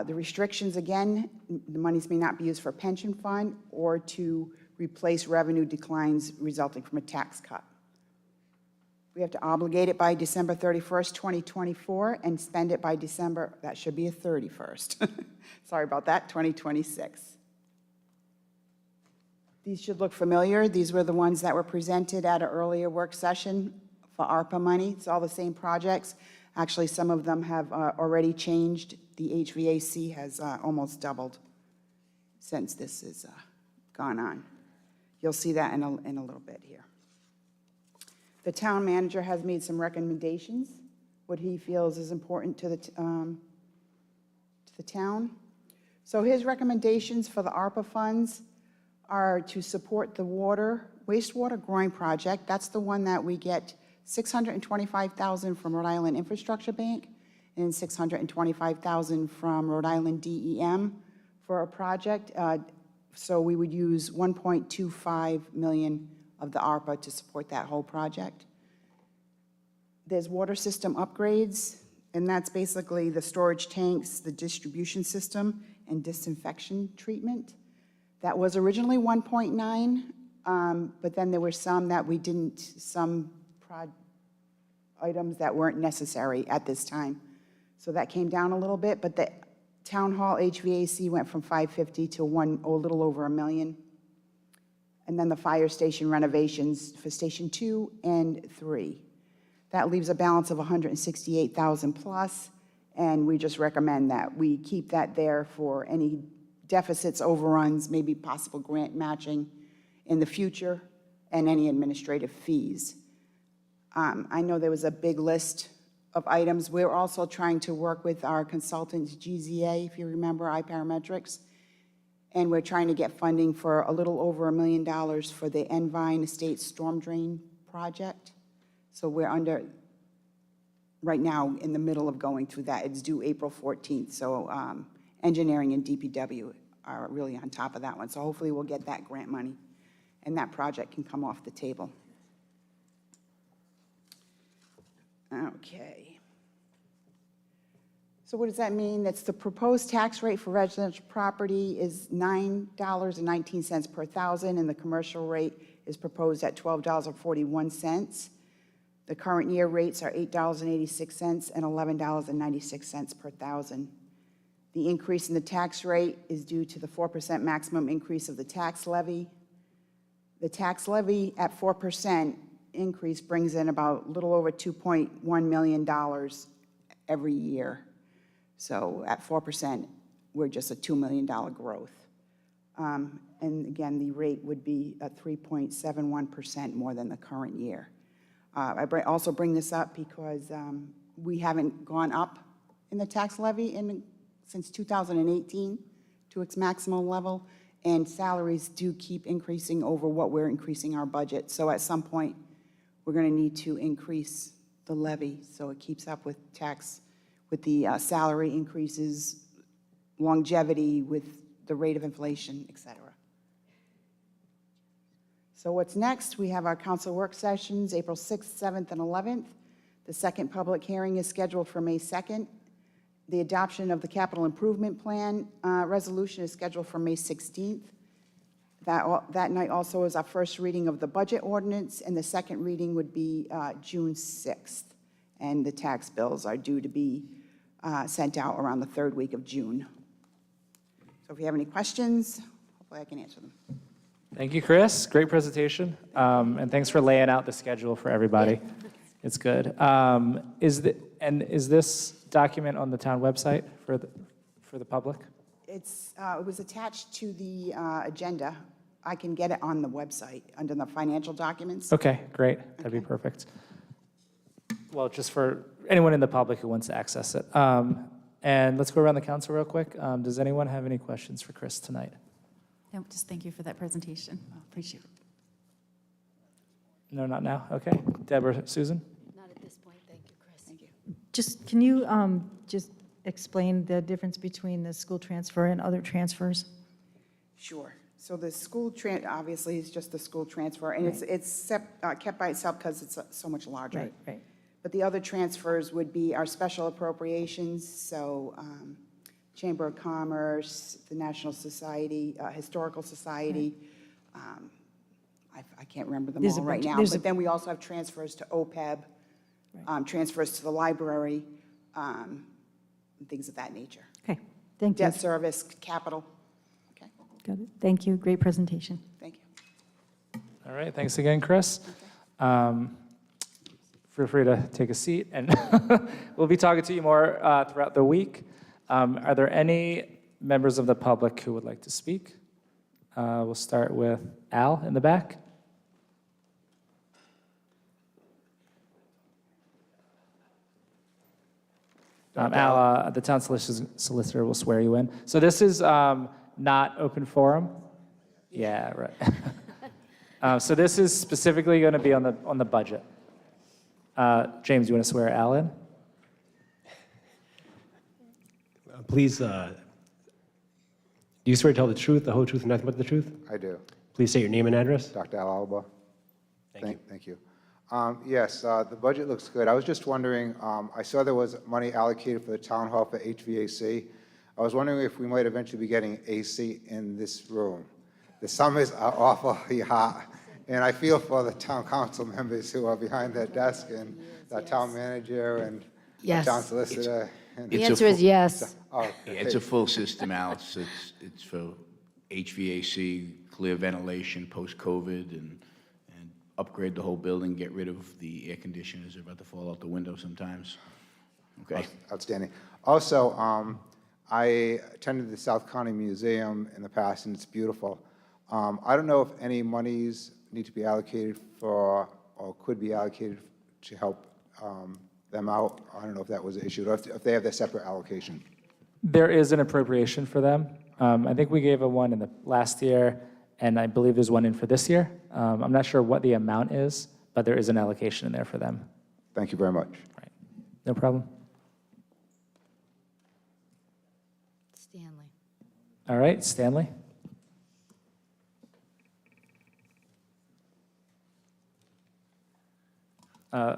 The restrictions, again, the monies may not be used for pension fund or to replace revenue declines resulting from a tax cut. We have to obligate it by December 31st, 2024, and spend it by December, that should be a 31st. Sorry about that, 2026. These should look familiar. These were the ones that were presented at an earlier work session for ARPA money. It's all the same projects. Actually, some of them have already changed. The HVAC has almost doubled since this has gone on. You'll see that in a little bit here. The town manager has made some recommendations, what he feels is important to the town. So his recommendations for the ARPA funds are to support the wastewater growing project. That's the one that we get $625,000 from Rhode Island Infrastructure Bank and $625,000 from Rhode Island DEM for a project. So we would use $1.25 million of the ARPA to support that whole project. There's water system upgrades, and that's basically the storage tanks, the distribution system, and disinfection treatment. That was originally 1.9, but then there were some that we didn't, items that weren't necessary at this time. So that came down a little bit, but the town hall HVAC went from 550 to a little over $1 million. And then the fire station renovations for Station 2 and 3. That leaves a balance of $168,000 plus, and we just recommend that we keep that there for any deficits, overruns, maybe possible grant matching in the future, and any administrative fees. I know there was a big list of items. We're also trying to work with our consultants, GZA, if you remember, iParametrics, and we're trying to get funding for a little over $1 million for the Envine Estate Storm Drain Project. So we're right now in the middle of going through that. It's due April 14th, so engineering and DPW are really on top of that one. So hopefully we'll get that grant money, and that project can come off the table. Okay. So what does that mean? That's the proposed tax rate for residential property is $9.19 per thousand, and the commercial rate is proposed at $12.41. The current year rates are $8.86 and $11.96 per thousand. The increase in the tax rate is due to the 4% maximum increase of the tax levy. The tax levy at 4% increase brings in about a little over $2.1 million every year. So at 4%, we're just a $2 million growth. And again, the rate would be at 3.71% more than the current year. I also bring this up because we haven't gone up in the tax levy since 2018 to its maximum level, and salaries do keep increasing over what we're increasing our budget. So at some point, we're going to need to increase the levy so it keeps up with the salary increases, longevity with the rate of inflation, et cetera. So what's next? We have our council work sessions, April 6th, 7th, and 11th. The second public hearing is scheduled for May 2nd. The adoption of the capital improvement plan resolution is scheduled for May 16th. That night also is our first reading of the budget ordinance, and the second reading would be June 6th. And the tax bills are due to be sent out around the third week of June. So if you have any questions, hopefully I can answer them. Thank you, Chris. Great presentation. And thanks for laying out the schedule for everybody. It's good. Is this document on the town website for the public? It was attached to the agenda. I can get it on the website under the financial documents. Okay, great. That'd be perfect. Well, just for anyone in the public who wants to access it. And let's go around the council real quick. Does anyone have any questions for Chris tonight? No, just thank you for that presentation. I appreciate it. No, not now? Okay. Deborah, Susan? Not at this point, thank you, Chris. Thank you. Just, can you just explain the difference between the school transfer and other transfers? Sure. So the school, obviously, is just the school transfer, and it's kept by itself because it's so much larger. Right. But the other transfers would be our special appropriations, so Chamber of Commerce, the National Society, Historical Society. I can't remember them There's a all right bunch- now. there's a- But then we also have transfers to OPEB, transfers to the library, and things of that nature. Okay, thank you. Debt service, capital. Okay, Got it. Thank you. Great presentation. thank you. All right, thanks again, Chris. Feel free to take a seat, and we'll be talking to you more throughout the week. Are there any members of the public who would like to speak? We'll start with Al in the back. Al, the town solicitor will swear you in. So this is not open forum? Yeah, right. So this is specifically going to be on the budget. James, you want to swear Al in? Please, do you swear to tell the truth, the whole truth, and nothing but the truth? I do. Please state your name and address. Dr. Al Alba. Thank you. Yes, the budget looks good. I was just wondering, I saw there was money allocated for the town hall for HVAC. I was wondering if we might eventually be getting AC in this room. The summers are awfully hot, and I feel for the town council members who are behind their desk, and the town manager, and the Yes. town solicitor. and- The answer is yes. Oh, Yeah, it's a full system, Al. It's for HVAC, clear ventilation post-COVID, and upgrade the whole building, get rid of the air conditioners that are about to fall out the window sometimes. Okay. Outstanding. Also, I attended the South County Museum in the past, and it's beautiful. I don't know if any monies need to be allocated for, or could be allocated to help them out. I don't know if that was issued, or if they have their separate allocation. There is an appropriation for them. I think we gave a one in the last year, and I believe there's one in for this year. I'm not sure what the amount is, but there is an allocation in there for them. Thank you very much. Right. No problem. Stanley. All right, Stanley? We're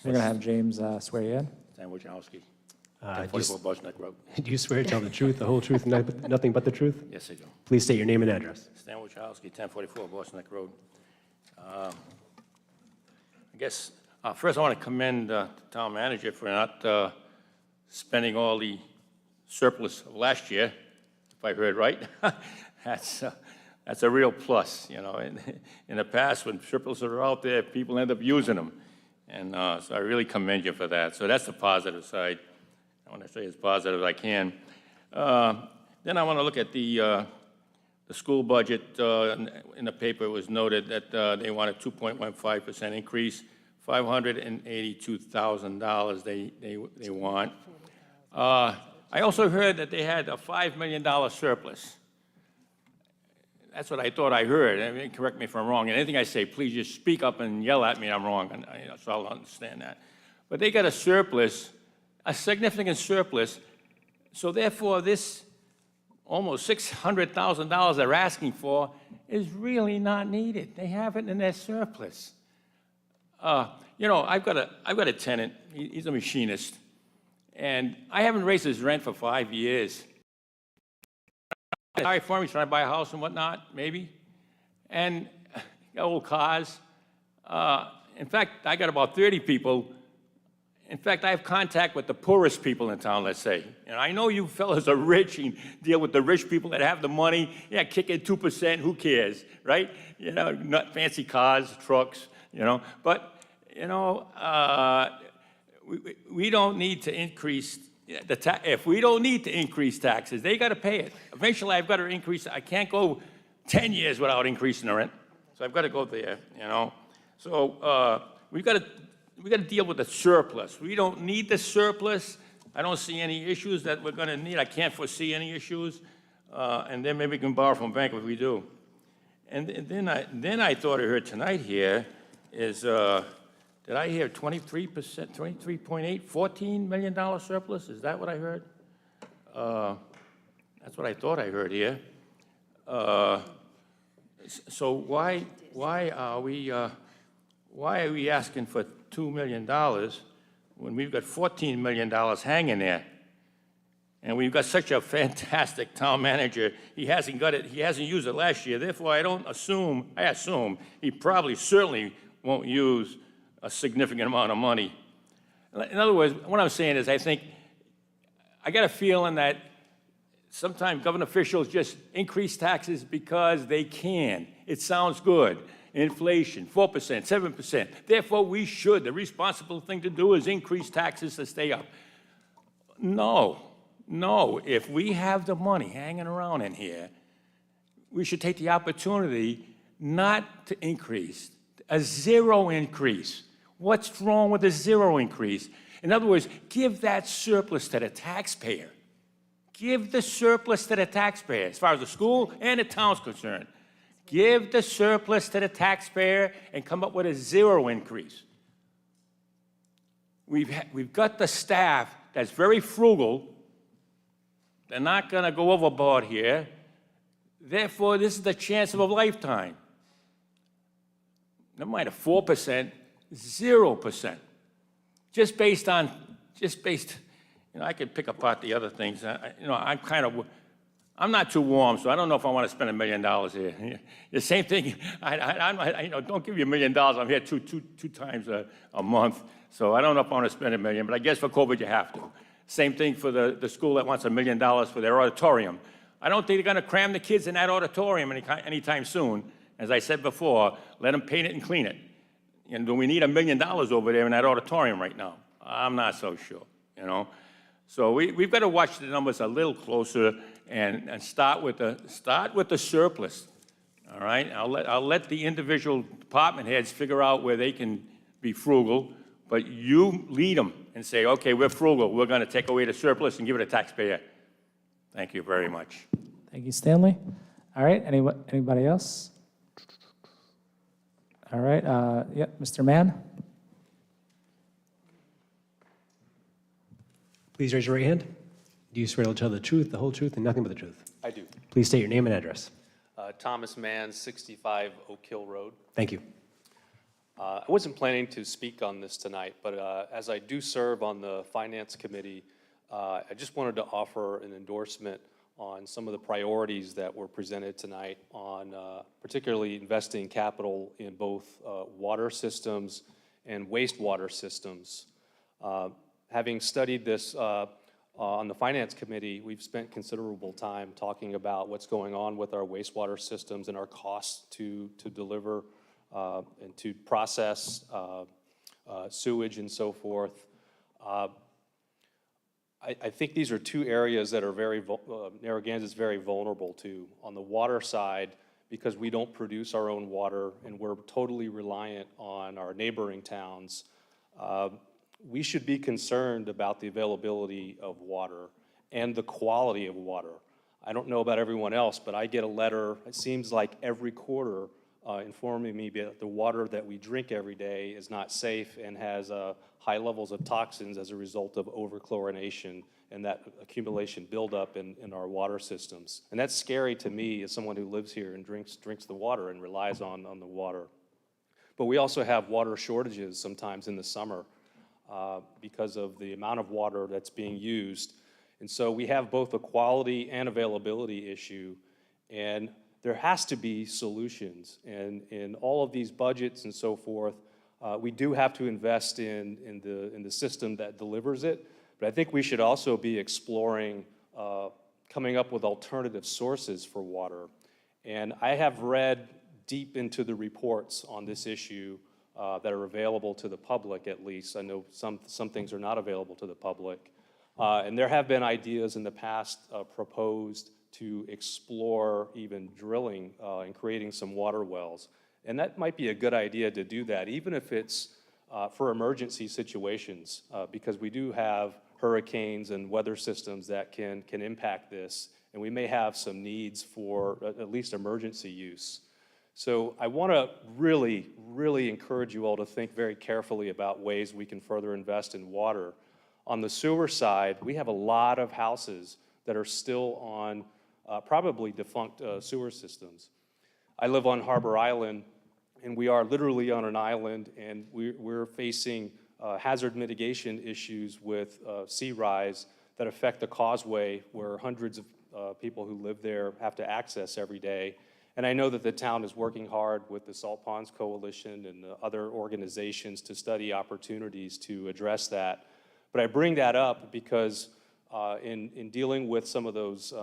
going to have James swear you in. Dan Wichowski, Do 1044 Bosnick Road. you swear to tell the truth, the whole truth, and nothing but the truth? Yes, I do. Please state your name and address. Stan Wichowski, 1044 Bosnick Road. I guess, first I want to commend the town manager for not spending all the surplus of last year, if I heard right. That's a real plus, you know. In the past, when surpluses are out there, people end up using them. And so I really commend you for that. So that's the positive side. I want to say as positive as I can. Then I want to look at the school budget. In the paper, it was noted that they want a 2.15% increase, $582,000 they want. I also heard that they had a $5 million surplus. That's what I thought I heard. I mean, correct me if I'm wrong. And anything I say, please just speak up and yell at me I'm wrong, and so I'll understand that. But they got a surplus, a significant surplus, so therefore this almost $600,000 they're asking for is really not needed. They have it in their surplus. You know, I've got a tenant. He's a machinist, and I haven't raised his rent for 5 years. Sorry for me, trying to buy a house and whatnot, maybe. and old cars. In fact, I got about 30 people. In fact, I have contact with the poorest people in town, let's say. And I know you fellas are rich and deal with the rich people that have the money. Yeah, kick in 2%, who cares, right? You know, not fancy cars, trucks, you know. But, you know, we don't need to increase the tax. If we don't need to increase taxes, they got to pay it. Eventually, I've got to increase. I can't go 10 years without increasing the rent. So I've got to go there, you know. So we got to deal with the surplus. We don't need the surplus. I don't see any issues that we're going to need. I can't foresee any issues. And then maybe we can borrow from a bank if we do. And then I thought I heard tonight here is, did I hear 23%, 23.8, $14 million surplus? Is that what I heard? That's what I thought I heard here. So why are we asking for $2 million when we've got $14 million hanging there? And we've got such a fantastic town manager. He hasn't got it, he hasn't used it last year. Therefore, I assume he probably certainly won't use a significant amount of money. In other words, what I'm saying is I got a feeling that sometimes government officials just increase taxes because they can. It sounds good. Inflation, 4%, 7%. Therefore, the responsible thing to do is increase taxes to stay up. No. If we have the money hanging around in here, we should take the opportunity not to increase, a zero increase. What's wrong with a zero increase? In other words, give that surplus to the taxpayer. Give the surplus to the taxpayer, as far as the school and the town's concerned. Give the surplus to the taxpayer and come up with a zero increase. We've got the staff that's very frugal. They're not going to go overboard here. Therefore, this is the chance of a lifetime. Never mind a 4%, 0%. Just based, you know, I could pick apart the other things. You know, I'm not too warm, so I don't know if I want to spend $1 million here. The same thing, you know, don't give you $1 million. I'm here two times a month, so I don't know if I want to spend $1 million, but I guess for COVID you have to. Same thing for the school that wants $1 million for their auditorium. I don't think they're going to cram the kids in that auditorium anytime soon. As I said before, let them paint it and clean it. And do we need $1 million over there in that auditorium right now? I'm not so sure, you know. So we've got to watch the numbers a little closer and start with the surplus. All right, I'll let the individual department heads figure out where they can be frugal, but you lead them and say, okay, we're frugal. We're going to take away the surplus and give it to the taxpayer. Thank you very much. Thank you, Stanley. All right, anybody else? All right, Mr. Mann. Please raise your right hand. Do you swear to tell the truth, the whole truth, and nothing but the truth? I do. Please state your name and address. Thomas Mann, 65 Oak Hill Road. Thank you. I wasn't planning to speak on this tonight, but as I do serve on the Finance Committee, I just wanted to offer an endorsement on some of the priorities that were presented tonight on particularly investing capital in both water systems and wastewater systems. Having studied this on the Finance Committee, we've spent considerable time talking about what's going on with our wastewater systems and our costs to deliver and to process sewage and so forth. I think these are two areas that are Narragansett is very vulnerable to. On the water side, because we don't produce our own water and we're totally reliant on our neighboring towns, we should be concerned about the availability of water and the quality of water. I don't know about everyone else, but I get a letter, it seems like every quarter, informing me that the water that we drink every day is not safe and has high levels of toxins as a result of overchlorination and that accumulation buildup in our water systems. And that's scary to me as someone who lives here and drinks the water and relies on the water. But we also have water shortages sometimes in the summer because of the amount of water that's being used. And so we have both a quality and availability issue. And there has to be solutions. And in all of these budgets and so forth, we do have to invest in the system that delivers it. But I think we should also be exploring coming up with alternative sources for water. And I have read deep into the reports on this issue that are available to the public, at least. I know some things are not available to the public. And there have been ideas in the past proposed to explore even drilling and creating some water wells. And that might be a good idea to do that, even if it's for emergency situations, because we do have hurricanes and weather systems that can impact this, and we may have some needs for at least emergency use. So I want to really, really encourage you all to think very carefully about ways we can further invest in water. On the sewer side, we have a lot of houses that are still on probably defunct sewer systems. I live on Harbor Island, and we are literally on an island, and we're facing hazard mitigation issues with sea rise that affect the causeway, where hundreds of people who live there have to access every day. And I know that the town is working hard with the Salt Ponds Coalition and the other organizations to study opportunities to address that. But I bring that up because in dealing with some of those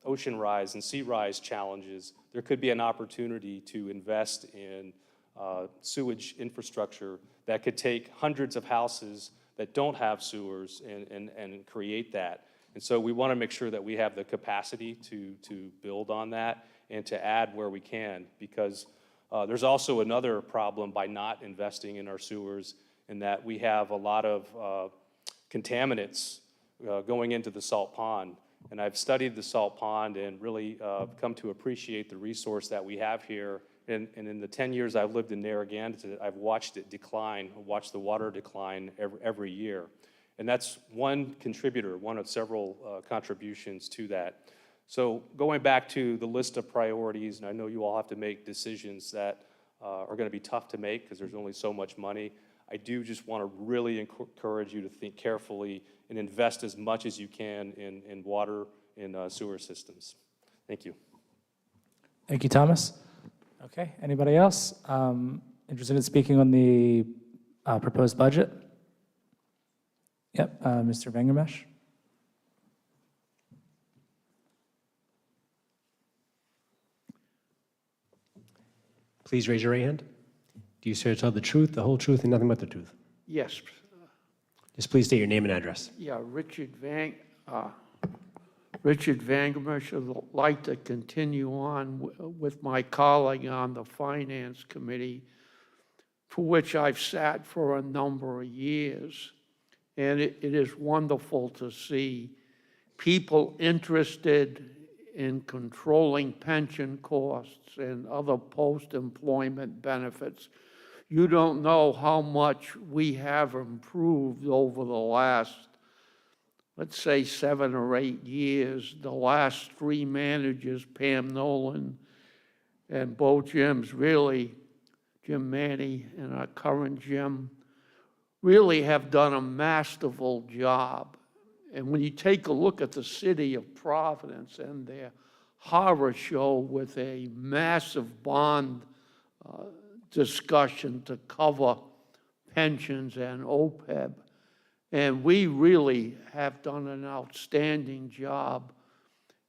ocean rise and sea rise challenges, there could be an opportunity to invest in sewage infrastructure that could take hundreds of houses that don't have sewers and create that. And so we want to make sure that we have the capacity to build on that and to add where we can, because there's also another problem by not investing in our sewers, in that we have a lot of contaminants going into the salt pond. And I've studied the salt pond and really come to appreciate the resource that we have here. And in the 10 years I've lived in Narragansett, I've watched it decline, watched the water decline every year. And that's one contributor, one of several contributions to that. So going back to the list of priorities, and I know you all have to make decisions that are going to be tough to make because there's only so much money, I do just want to really encourage you to think carefully and invest as much as you can in water and sewer systems. Thank you. Thank you, Thomas. Okay, anybody else interested in speaking on the proposed budget? Yep, Mr. Vengermesh. Please raise your right hand. Do you swear to tell the truth, the whole truth, and nothing but the truth? Yes. Just please state your name and address. Yeah, Richard Vangermesh. I'd like to continue on with my colleague on the Finance Committee, for which I've sat for a number of years. And it is wonderful to see people interested in controlling pension costs and other post-employment benefits. You don't know how much we have improved over the last, let's say, 7 or 8 years. The last 3 managers, Pam Nolan and Bo Jims, really, Jim Manny and our current Jim, really have done a masterful job. And when you take a look at the city of Providence and their horror show with a massive bond discussion to cover pensions and OPEB, and we really have done an outstanding job,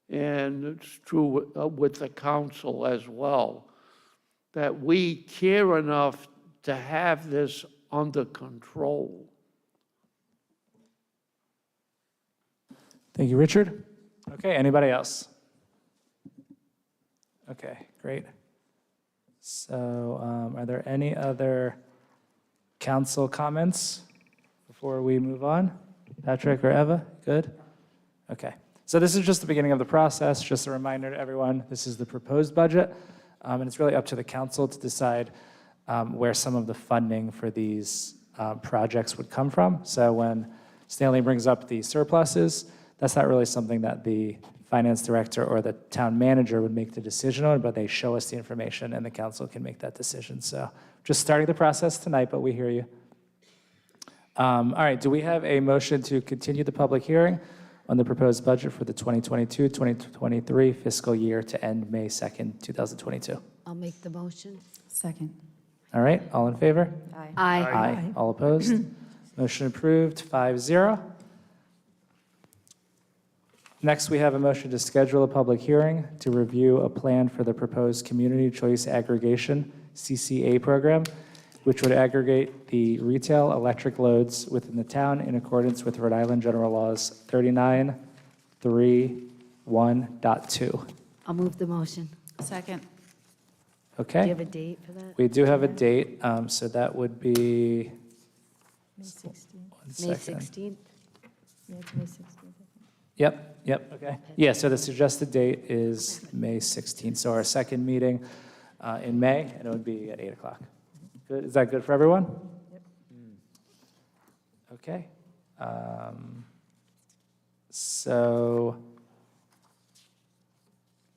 and it's true with the council as well, that we care enough to have this under control. Thank you, Richard. Okay, anybody else? Okay, great. So are there any other council comments before we move on? Patrick or Eva, good? Okay, so this is just the beginning of the process. Just a reminder to everyone, this is the proposed budget, and it's really up to the council to decide where some of the funding for these projects would come from. So when Stanley brings up the surpluses, that's not really something that the finance director or the town manager would make the decision on, but they show us the information and the council can make that decision. So just starting the process tonight, but we hear you. All right, do we have a motion to continue the public hearing on the proposed budget for the 2022-2023 fiscal year to end May 2nd, 2022. I'll make the motion. Second. All right, all in favor? Aye. Aye. All opposed? Motion approved, 5-0. Next, we have a motion to schedule a public hearing to review a plan for the proposed Community Choice Aggregation, CCA program, which would aggregate the retail electric loads within the town in accordance with Rhode Island General Laws 39.3.1.2. I'll move the motion. Second. Do Okay? you have a date for that? We do have a date, so that would be, May 16th. one May second. 16th? Yeah, it's May 16th. Yep, okay. Yeah, so the suggested date is May 16th, so our second meeting in May, and it would be at 8 o'clock. Good, is that good for everyone? Yep. Okay. So,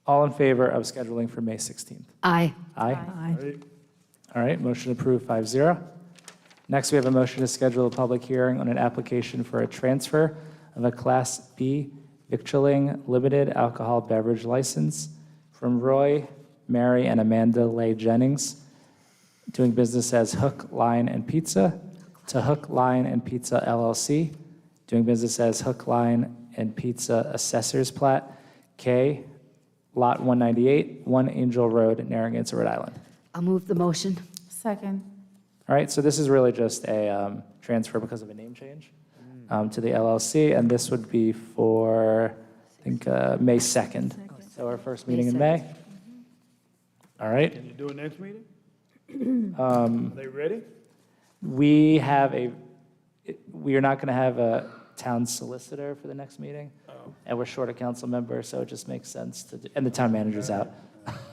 all in favor of scheduling for May 16th? Aye. Aye? Aye. All right, motion approved, 5-0. Next, we have a motion to schedule a public hearing on an application for a transfer of a Class B victualling limited alcohol beverage license from Roy, Mary, and Amanda Leigh Jennings, doing business as Hook, Line, and Pizza, to Hook, Line, and Pizza LLC, doing business as Hook, Line, and Pizza Assessors Plat, K, Lot 198, 1 Angel Road, Narragansett, Rhode Island. I'll move the motion. Second. All right, so this is really just a transfer because of a name change to the LLC, and this would be for, I think, May 2nd. So our first meeting in May. All right. Can you do it next meeting? Are they ready? We are not going to have a town solicitor for the next meeting, and we're short a council member, so it just makes sense to, and the town manager's out.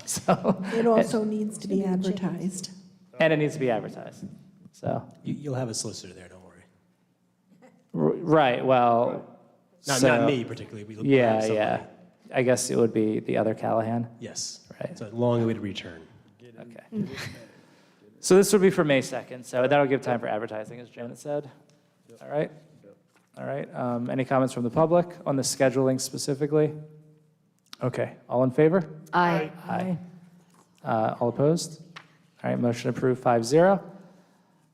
So, It also needs to be advertised. and it needs to be advertised. So, You'll have a solicitor there, don't worry. right, well. Not so- me particularly. We'll have Yeah, somebody. yeah. I guess it would be the other Callahan. Yes. Right. It's a long way to return. Okay. So this would be for May 2nd, so that'll give time for advertising, as Janet said. All right? All right. Any comments from the public on the scheduling specifically? Okay. All in favor? Aye. Aye. All opposed? All right, motion approved, 5-0.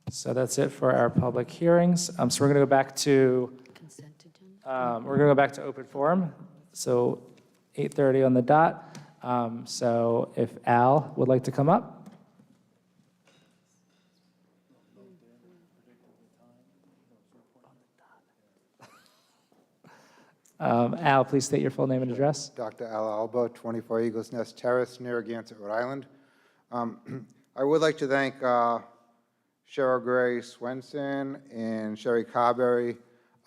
So that's it for our public hearings. So we're going to go back to, Consent agenda? we're going to go back to open forum. So 8:30 on the dot. So if Al would like to come up. Al, please state your full name and address. Dr. Al Alba, 24 Eagles Nest Terrace, Narragansett, Rhode Island. I would like to thank Cheryl Gray Swenson and Sherry Carberry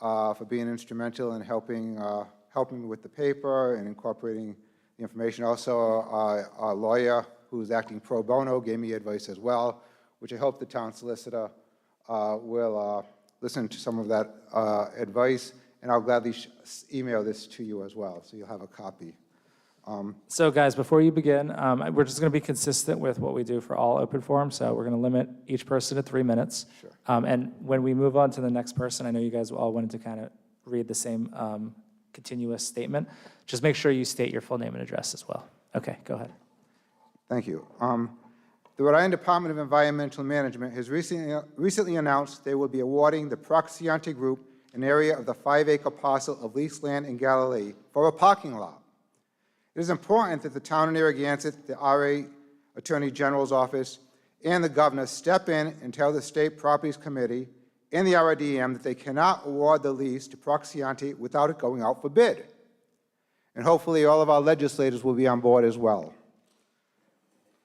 for being instrumental in helping me with the paper and incorporating the information. Also, our lawyer, who's acting pro bono, gave me advice as well, which I hope the town solicitor will listen to some of that advice, and I'll gladly email this to you as well, so you'll have a copy. So guys, before you begin, we're just going to be consistent with what we do for all open forums. So we're going to limit each person to 3 minutes. Sure. And when we move on to the next person, I know you guys all wanted to kind of read the same continuous statement. Just make sure you state your full name and address as well. Okay, go ahead. Thank you. The Rhode Island Department of Environmental Management has recently announced they will be awarding the Proxiante Group an area of the 5-acre parcel of leased land in Galilee for a parking lot. It is important that the town of Narragansett, the RA Attorney General's office, and the governor step in and tell the State Properties Committee and the RIDM that they cannot award the lease to Proxiante without it going out for bid. And hopefully all of our legislators will be on board as well.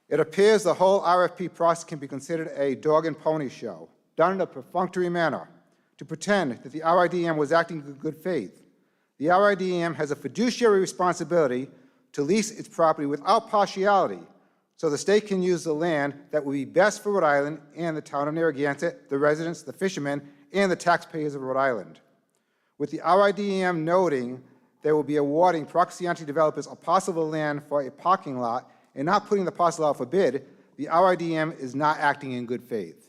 It appears the whole RFP process can be considered a dog and pony show, done in a perfunctory manner, to pretend that the RIDM was acting in good faith. The RIDM has a fiduciary responsibility to lease its property without partiality, so the state can use the land that will be best for Rhode Island and the town of Narragansett, the residents, the fishermen, and the taxpayers of Rhode Island. With the RIDM noting they will be awarding Proxiante developers a parcel of land for a parking lot and not putting the parcel out for bid, the RIDM is not acting in good faith.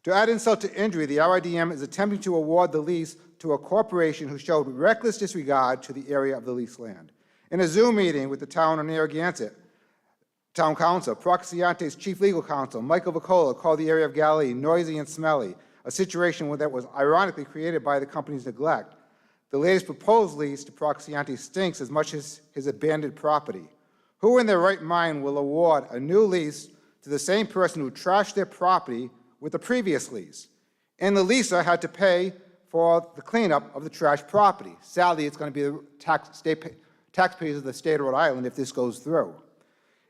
To add insult to injury, the RIDM is attempting to award the lease to a corporation who showed reckless disregard to the area of the leased land. In a Zoom meeting with the town of Narragansett Town Council, Proxiciante's chief legal counsel, Michael Vicola, called the area of Galilee noisy and smelly, a situation that was ironically created by the company's neglect. The latest proposed lease to Proxiciante stinks as much as his abandoned property. Who in their right mind will award a new lease to the same person who trashed their property with the previous lease? And the leaser had to pay for the cleanup of the trashed property. Sadly, it's going to be the taxpayers of the state of Rhode Island if this goes through.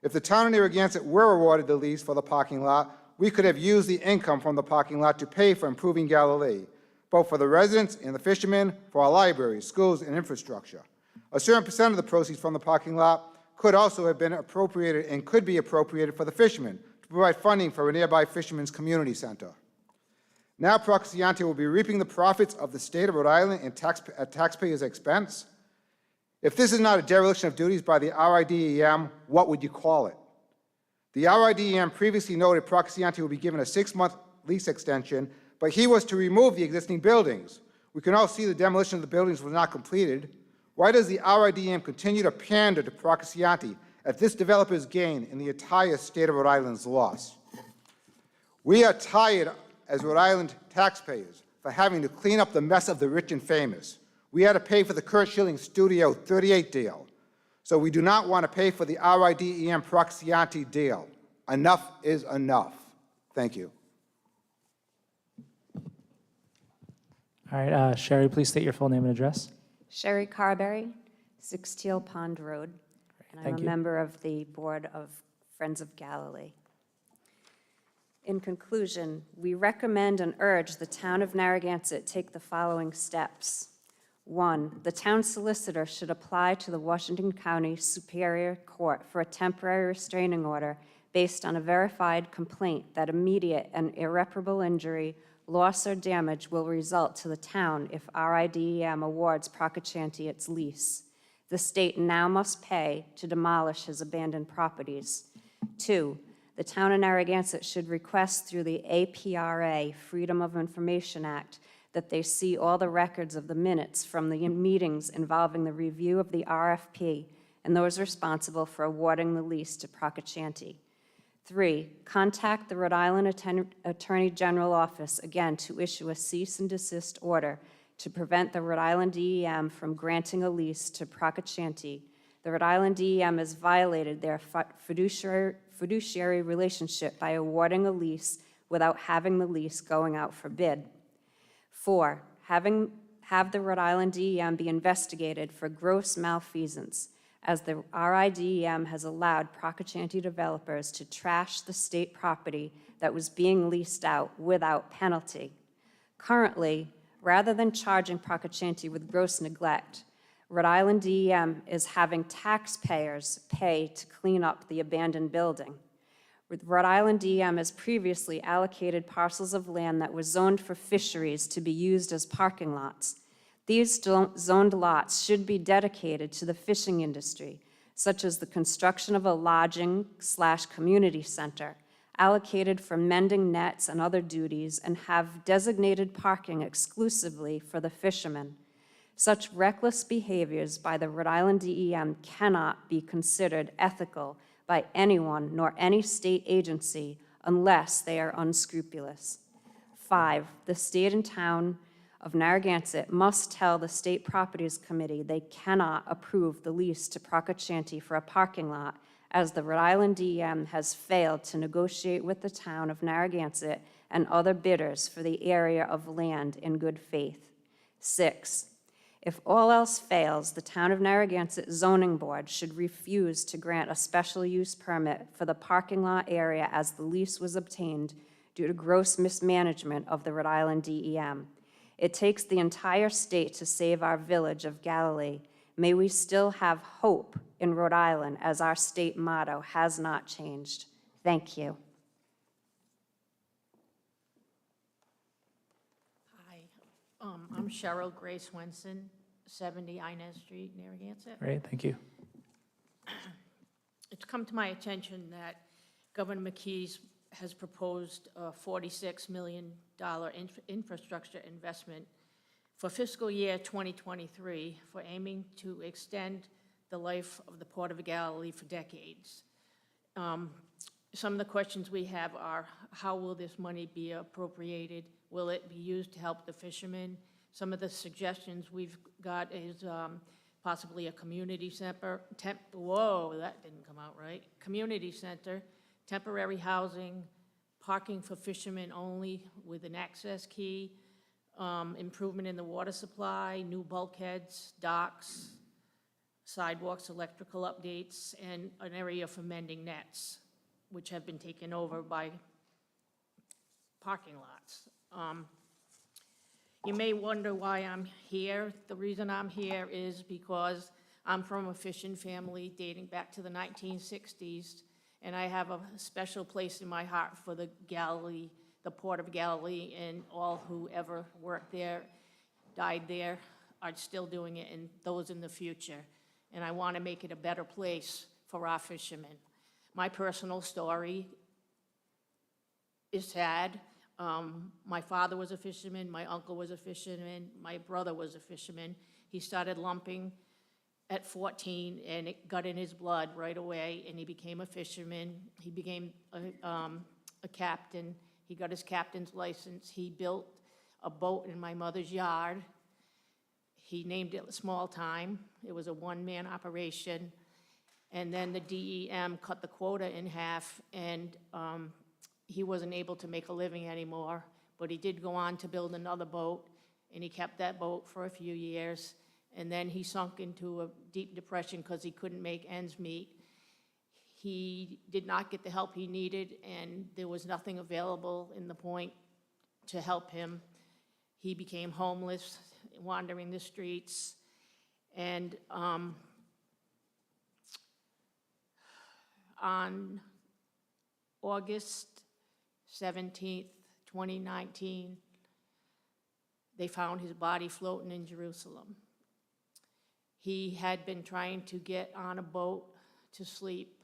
If the town of Narragansett were awarded the lease for the parking lot, we could have used the income from the parking lot to pay for improving Galilee, both for the residents and the fishermen, for our libraries, schools, and infrastructure. A certain percent of the proceeds from the parking lot could also have been appropriated and could be appropriated for the fishermen to provide funding for a nearby fishermen's community center. Now Proxiciante will be reaping the profits of the state of Rhode Island at taxpayers' expense. If this is not a dereliction of duties by the RIDEM, what would you call it? The RIDEM previously noted Proxiciante will be given a 6-month lease extension, but he was to remove the existing buildings. We can all see the demolition of the buildings was not completed. Why does the RIDM continue to pander to Proxiciante at this developer's gain and the entire state of Rhode Island's loss? We are tired as Rhode Island taxpayers for having to clean up the mess of the rich and famous. We had to pay for the Kurt Schilling Studio 38 deal. So we do not want to pay for the RIDEM Proxiciante deal. Enough is enough. Thank you. All right, Sherry, please state your full name and address. Sherry Carberry, 6 Teal Pond Road, and I'm Thank a you. member of the Board of Friends of Galilee. In conclusion, we recommend and urge the town of Narragansett take the following steps. 1, the town solicitor should apply to the Washington County Superior Court for a temporary restraining order based on a verified complaint that immediate and irreparable injury, loss, or damage will result to the town if RIDEM awards Proxiciante its lease. The state now must pay to demolish his abandoned properties. 2, the town of Narragansett should request through the APRA, Freedom of Information Act, that they see all the records of the minutes from the meetings involving the review of the RFP and those responsible for awarding the lease to Proxiciante. 3, contact the Rhode Island Attorney General Office again to issue a cease and desist order to prevent the Rhode Island DEM from granting a lease to Proxiciante. The Rhode Island DEM has violated their fiduciary relationship by awarding a lease without having the lease going out for bid. 4, have the Rhode Island DEM be investigated for gross malfeasance, as the RIDEM has allowed Proxiciante developers to trash the state property that was being leased out without penalty. Currently, rather than charging Proxiciante with gross neglect, Rhode Island DEM is having taxpayers pay to clean up the abandoned building. Rhode Island DEM has previously allocated parcels of land that were zoned for fisheries to be used as parking lots. These zoned lots should be dedicated to the fishing industry, such as the construction of a lodging/community center, allocated for mending nets and other duties, and have designated parking exclusively for the fishermen. Such reckless behaviors by the Rhode Island DEM cannot be considered ethical by anyone nor any state agency unless they are unscrupulous. 5, the state and town of Narragansett must tell the State Properties Committee they cannot approve the lease to Proxiciante for a parking lot, as the Rhode Island DEM has failed to negotiate with the town of Narragansett and other bidders for the area of land in good faith. 6, if all else fails, the town of Narragansett Zoning Board should refuse to grant a special use permit for the parking lot area as the lease was obtained due to gross mismanagement of the Rhode Island DEM. It takes the entire state to save our village of Galilee. May we still have hope in Rhode Island, as our state motto has not changed. Thank you. Hi, I'm Cheryl Grace Swenson, 70 Inez Street, Narragansett. Great, thank you. It's come to my attention that Governor McKee's has proposed a $46 million infrastructure investment for fiscal year 2023 for aiming to extend the life of the Port of Galilee for decades. Some of the questions we have are, how will this money be appropriated? Will it be used to help the fishermen? Some of the suggestions we've got is possibly a community center, whoa, that didn't come out right. Community center, temporary housing, parking for fishermen only with an access key, improvement in the water supply, new bulkheads, docks, sidewalks, electrical updates, and an area for mending nets, which have been taken over by parking lots. You may wonder why I'm here. The reason I'm here is because I'm from a fishing family dating back to the 1960s, and I have a special place in my heart for the Galilee, the Port of Galilee, and all who ever worked there, died there, are still doing it, and those in the future. And I want to make it a better place for our fishermen. My personal story is sad. My father was a fisherman, my uncle was a fisherman, my brother was a fisherman. He started lumping at 14, and it got in his blood right away, and he became a fisherman. He became a captain. He got his captain's license. He built a boat in my mother's yard. He named it Small Time. It was a one-man operation. And then the DEM cut the quota in half, and he wasn't able to make a living anymore. But he did go on to build another boat, and he kept that boat for a few years. And then he sunk into a deep depression because he couldn't make ends meet. He did not get the help he needed, and there was nothing available in the point to help him. He became homeless, wandering the streets, and on August 17th, 2019, they found his body floating in Jerusalem. He had been trying to get on a boat to sleep,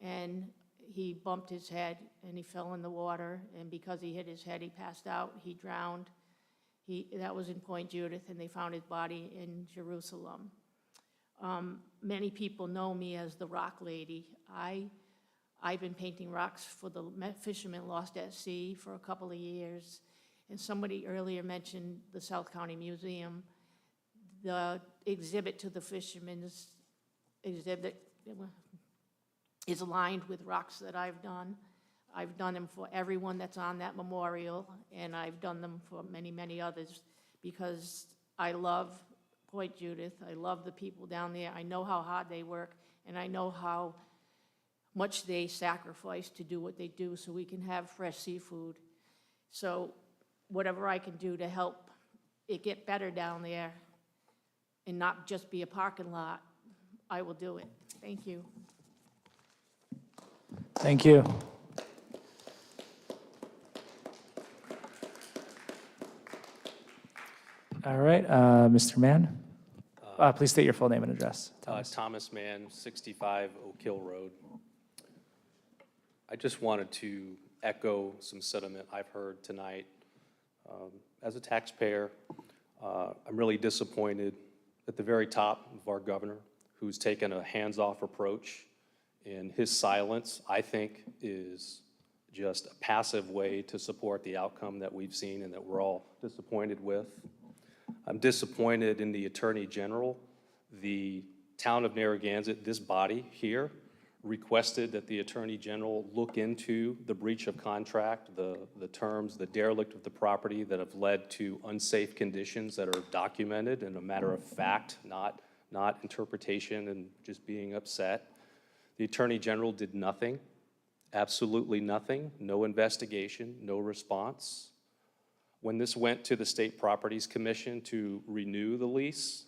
and he bumped his head and he fell in the water, and because he hit his head, he passed out, he drowned. That was in Point Judith, and they found his body in Jerusalem. Many people know me as the Rock Lady. I've been painting rocks for the fishermen lost at sea for a couple of years. And somebody earlier mentioned the South County Museum. The exhibit to the fishermen's exhibit is aligned with rocks that I've done. I've done them for everyone that's on that memorial, and I've done them for many, many others because I love Point Judith. I love the people down there. I know how hard they work, and I know how much they sacrifice to do what they do so we can have fresh seafood. So whatever I can do to help it get better down there and not just be a parking lot, I will do it. Thank you. Thank you. All right, Mr. Mann, please state your full name and address. Thomas Mann, 65 Oak Hill Road. I just wanted to echo some sentiment I've heard tonight. As a taxpayer, I'm really disappointed at the very top of our governor, who's taken a hands-off approach, and his silence, I think, is just a passive way to support the outcome that we've seen and that we're all disappointed with. I'm disappointed in the Attorney General. The town of Narragansett, this body here, requested that the Attorney General look into the breach of contract, the terms, the derelict of the property that have led to unsafe conditions that are documented and a matter of fact, not interpretation and just being upset. The Attorney General did nothing, absolutely nothing, no investigation, no response. When this went to the State Properties Commission to renew the lease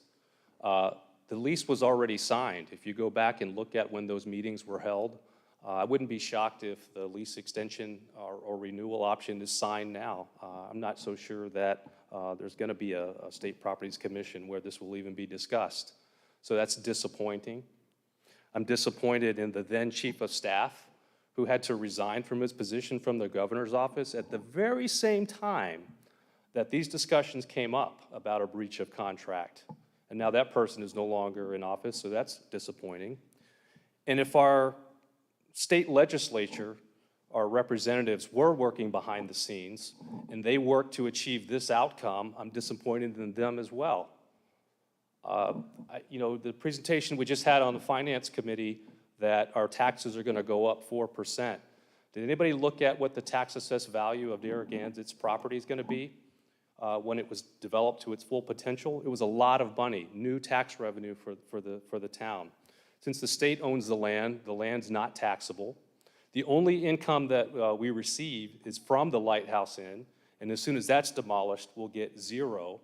was already signed. If you go back and look at when those meetings were held, I wouldn't be shocked if the lease extension or renewal option is signed now. I'm not so sure that there's going to be a State Properties Commission where this will even be discussed. So that's disappointing. I'm disappointed in the then Chief of Staff, who had to resign from his position from the governor's office at the very same time that these discussions came up about a breach of contract. And now that person is no longer in office, so that's disappointing. And if our state legislature, our representatives were working behind the scenes and they worked to achieve this outcome, I'm disappointed in them as well. The presentation we just had on the Finance Committee that our taxes are going to go up 4%. Did anybody look at what the tax assessed value of Narragansett's property is going to be when it was developed to its full potential? It was a lot of money, new tax revenue for the town. Since the state owns the land's not taxable. The only income that we receive is from the Lighthouse Inn, and as soon as that's demolished, we'll get zero.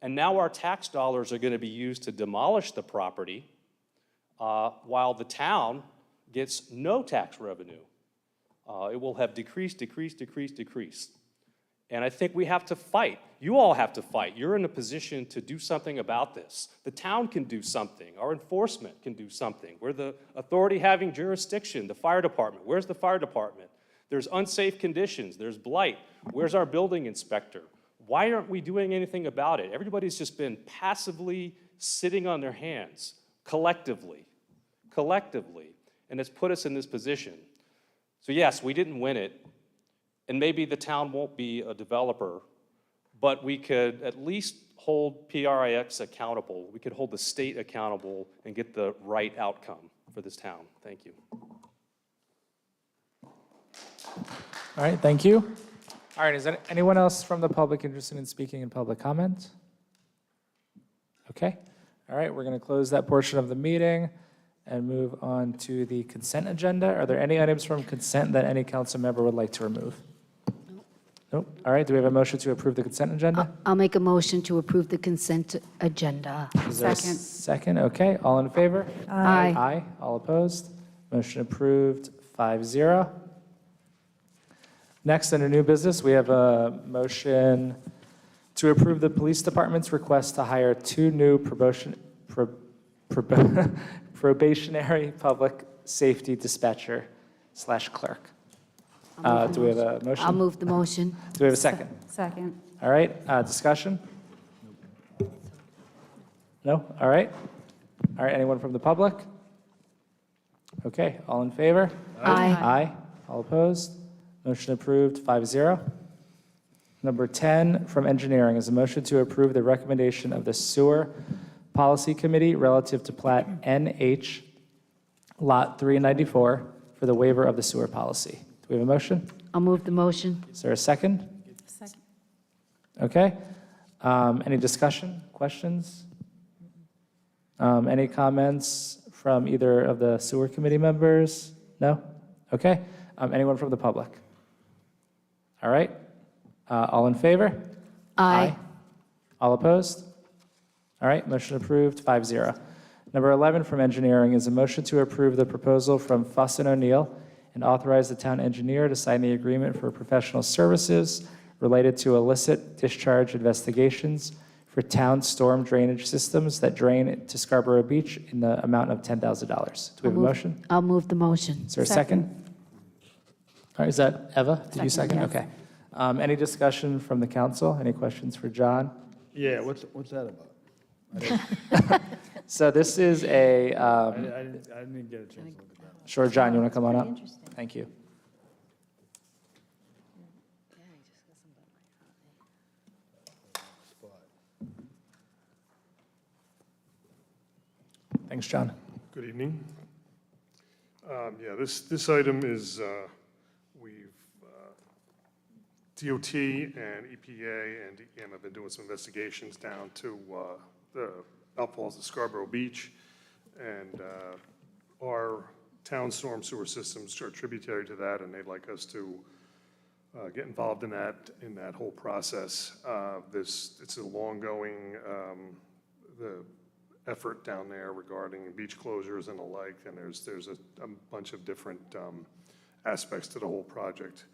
And now our tax dollars are going to be used to demolish the property while the town gets no tax revenue. It will have decreased. And I think we have to fight. You all have to fight. You're in a position to do something about this. The town can do something. Our enforcement can do something. We're the authority having jurisdiction, the fire department. Where's the fire department? There's unsafe conditions. There's blight. Where's our building inspector? Why aren't we doing anything about it? Everybody's just been passively sitting on their hands, collectively, and it's put us in this position. So yes, we didn't win it, and maybe the town won't be a developer, but we could at least hold PRIX accountable. We could hold the state accountable and get the right outcome for this town. Thank you. All right, thank you. All right, is there anyone else from the public interested in speaking in public comment? Okay, all right, we're going to close that portion of the meeting and move on to the consent agenda. Are there any items from consent that any council member would like to remove? Nope. All right, do we have a motion to approve the consent agenda? I'll make a motion to approve the consent agenda. Is there a second? Okay, all in favor? Aye. Aye, all opposed? Motion approved, 5-0. Next, under new business, we have a motion to approve the police department's request to hire 2 new probationary public safety dispatcher/clerk. Do we have a motion? I'll move the motion. Do we have a second? Second. All right, discussion? No? All right. All right, anyone from the public? Okay, all in favor? Aye. Aye. All opposed? Motion approved, 5-0. Number 10 from engineering is a motion to approve the recommendation of the Sewer Policy Committee relative to Plat NH Lot 394 for the waiver of the sewer policy. Do we have a motion? I'll move the motion. Is there a second? Second. Okay. Any discussion, questions? Any comments from either of the sewer committee members? No? Okay. Anyone from the public? All right. All in favor? Aye. All opposed? All right, motion approved, 5-0. Number 11 from engineering is a motion to approve the proposal from Fuss & O'Neill and authorize the town engineer to sign the agreement for professional services related to illicit discharge investigations for town storm drainage systems that drain to Scarborough Beach in the amount of $10,000. Do we have a motion? I'll move the motion. Is there a second? All right, is that Eva? Did you second? yes. Okay. Any discussion from the council? Any questions for John? Yeah, what's that about? So this is a, I didn't get a chance to look at that. sure, John, you want to come on up? Thank you. Thanks, John. Good evening. Yeah, this item is, DOT and EPA and DEM have been doing some investigations down to the outfalls of Scarborough Beach, and our town storm sewer systems are tributary to that, and they'd like us to get involved in that whole process. It's a long-going effort down there regarding beach closures and the like, and there's a bunch of different aspects to the whole project.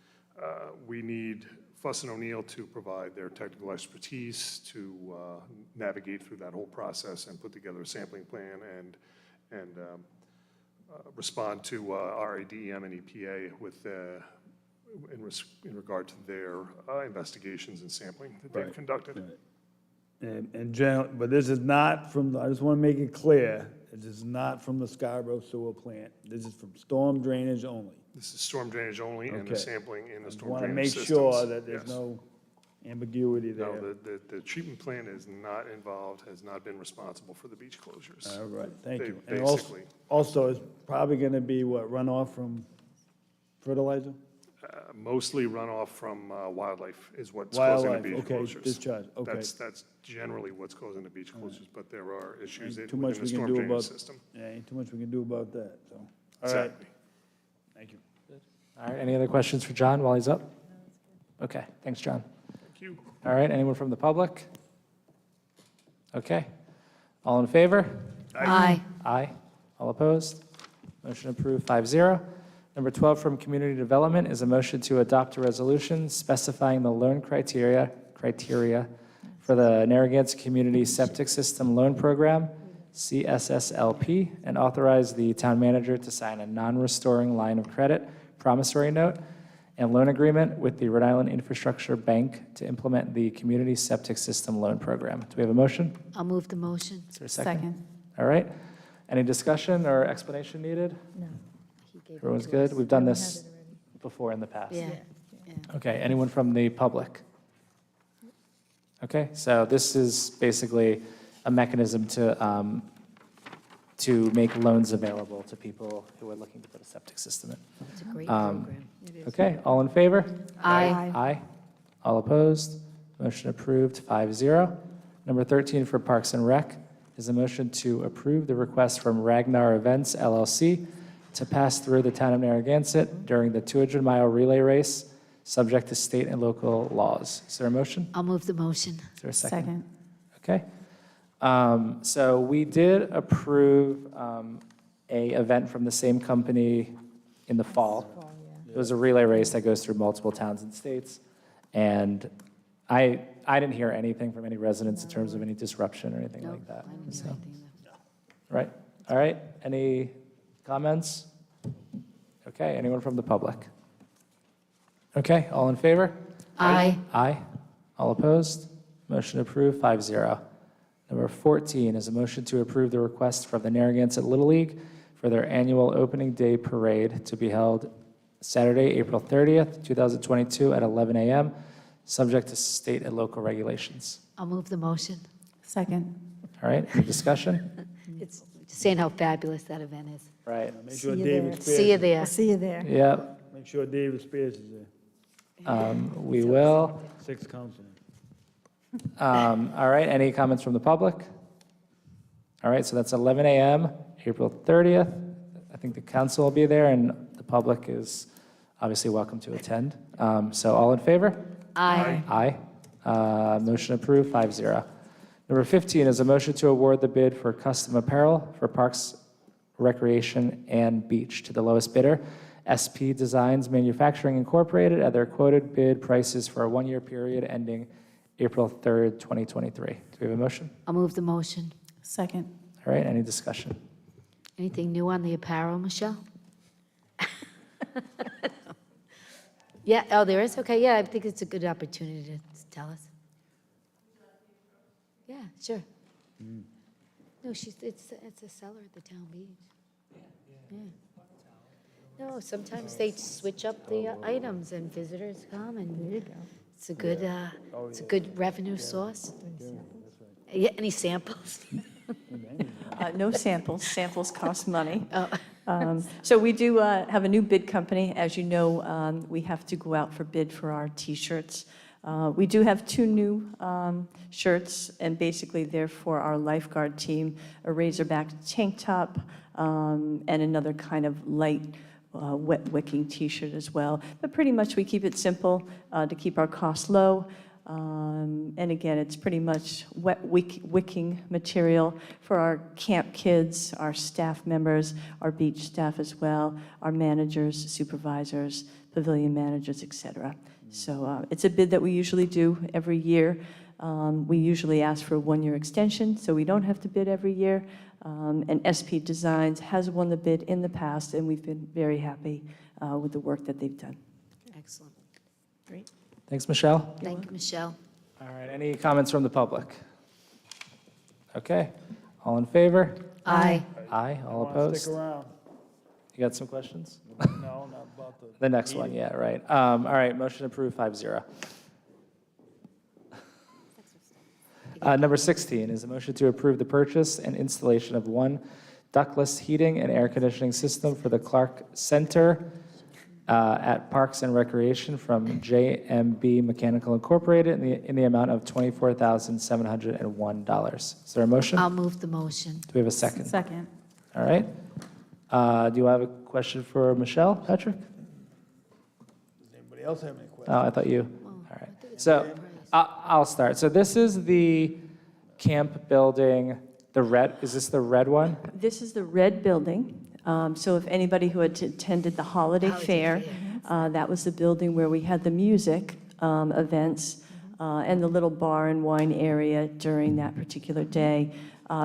We need Fuss & O'Neill to provide their technical expertise to navigate through that whole process and put together a sampling plan and respond to RADEM and EPA with, in regard to their investigations and sampling that they've conducted. And but this is not from, I just want to make it clear, this is not from the Scarborough sewer plant. This is from storm drainage only. This is storm drainage only and the Okay. sampling in the I storm want to drainage make systems. sure that there's Yes. no ambiguity there. No, the treatment plant is not involved, has not been responsible for the beach closures. All right, thank They you. And also, basically, it's probably going to be what, runoff from fertilizer? mostly runoff from wildlife is what's causing the Wildlife, beach okay, closures. discharge, okay. That's generally what's causing the beach closures, but there are issues Ain't within too much the we can storm do drainage about, system. yeah, ain't too much we can do about that, so. All right, Exactly. thank you. All right, any other questions for John while he's up? Okay, thanks, John. Thank you. All right, anyone from the public? Okay, all in favor? Aye. Aye. All opposed? Motion approved, 5-0. Number 12 from Community Development is a motion to adopt a resolution specifying the loan criteria for the Narragansett Community Septic System Loan Program, CSSLP, and authorize the town manager to sign a non-restoring line of credit promissory note and loan agreement with the Rhode Island Infrastructure Bank to implement the Community Septic System Loan Program. Do we have a motion? I'll move the motion. Is there a second? All right. Any discussion or explanation needed? No. He gave it Everyone's to good? us. We've done this before in the past. Yeah. Okay, anyone from the public? Okay, so this is basically a mechanism to make loans available to people who are looking to put a septic system in. It's a great program. Okay, all in favor? Aye. Aye. All opposed? Motion approved, 5-0. Number 13 for Parks and Rec is a motion to approve the request from Ragnar Events LLC to pass through the town of Narragansett during the 200-mile relay race, subject to state and local laws. Is there a motion? I'll move the motion. Is there a second? Okay. So we did approve a event from the same company in the fall. It was a relay race that goes through multiple towns and states. And I didn't hear anything from any residents in terms of any disruption or anything like that. So, right. All right. Any comments? Okay. Anyone from the public? Okay. All in favor? Aye. Aye. All opposed? Motion approved, 5-0. Number 14 is a motion to approve the request from the Narragansett Little League for their annual opening day parade to be held Saturday, April 30th, 2022 at 11 a.m., subject to state and local regulations. I'll move the motion. Second. All right, any discussion? It's saying how fabulous that event is. Right. Make sure you David there. Spears. See you there. See you there. Yeah, Make sure David Spears is there. we will. Sixth councilman. All right, any comments from the public? All right, so that's 11 a.m., April 30th. I think the council will be there, and the public is obviously welcome to attend. So all in favor? Aye. Aye. Motion approved, 5-0. Number 15 is a motion to award the bid for custom apparel for Parks, Recreation, and Beach to the lowest bidder, SP Designs Manufacturing Incorporated, at their quoted bid prices for a one-year period ending April 3rd, 2023. Do we have a motion? I'll move the motion. Second. All right, any discussion? Anything new on the apparel, Michelle? Yeah, oh, there is? Okay, yeah, I think it's a good opportunity to tell us. Yeah, sure. No, it's a seller at the town beach. Yeah. No, sometimes they switch up the items and visitors come and. There you go. It's a good revenue source. Yeah, any samples? No samples. Samples cost money. Oh. So we do have a new bid company. As you know, we have to go out for bid for our T-shirts. We do have two new shirts, and basically they're for our lifeguard team, a Razorback tank top and another kind of light wet wicking T-shirt as well. But pretty much we keep it simple to keep our costs low. And again, it's pretty much wet wicking material for our camp kids, our staff members, our beach staff as well, our managers, supervisors, pavilion managers, etc. So it's a bid that we usually do every year. We usually ask for a one-year extension, so we don't have to bid every year. And SP Designs has won the bid in the past, and we've been very happy with the work that they've done. Excellent. Great. Thanks, Michelle. Thank you, Michelle. All right, any comments from the public? Okay, all in favor? Aye. Aye, all Wanna opposed? Stick around. You got some questions? No, not about the. The next one, yeah, right. All right, motion approved, 5-0. Number 16 is a motion to approve the purchase and installation of one ductless heating and air conditioning system for the Clark Center at Parks and Recreation from JMB Mechanical Incorporated in the amount of $24,701. Is there a motion? I'll move the motion. Do we have a second? Second. All right. Do you have a question for Michelle, Patrick? Does anybody else have any questions? Oh, I thought you. All right. So I'll start. So this is the camp building, the red, is this the red one? This is the red building. So if anybody who had attended the holiday fair, that was the building where we had the music events and the little bar and wine area during that particular day.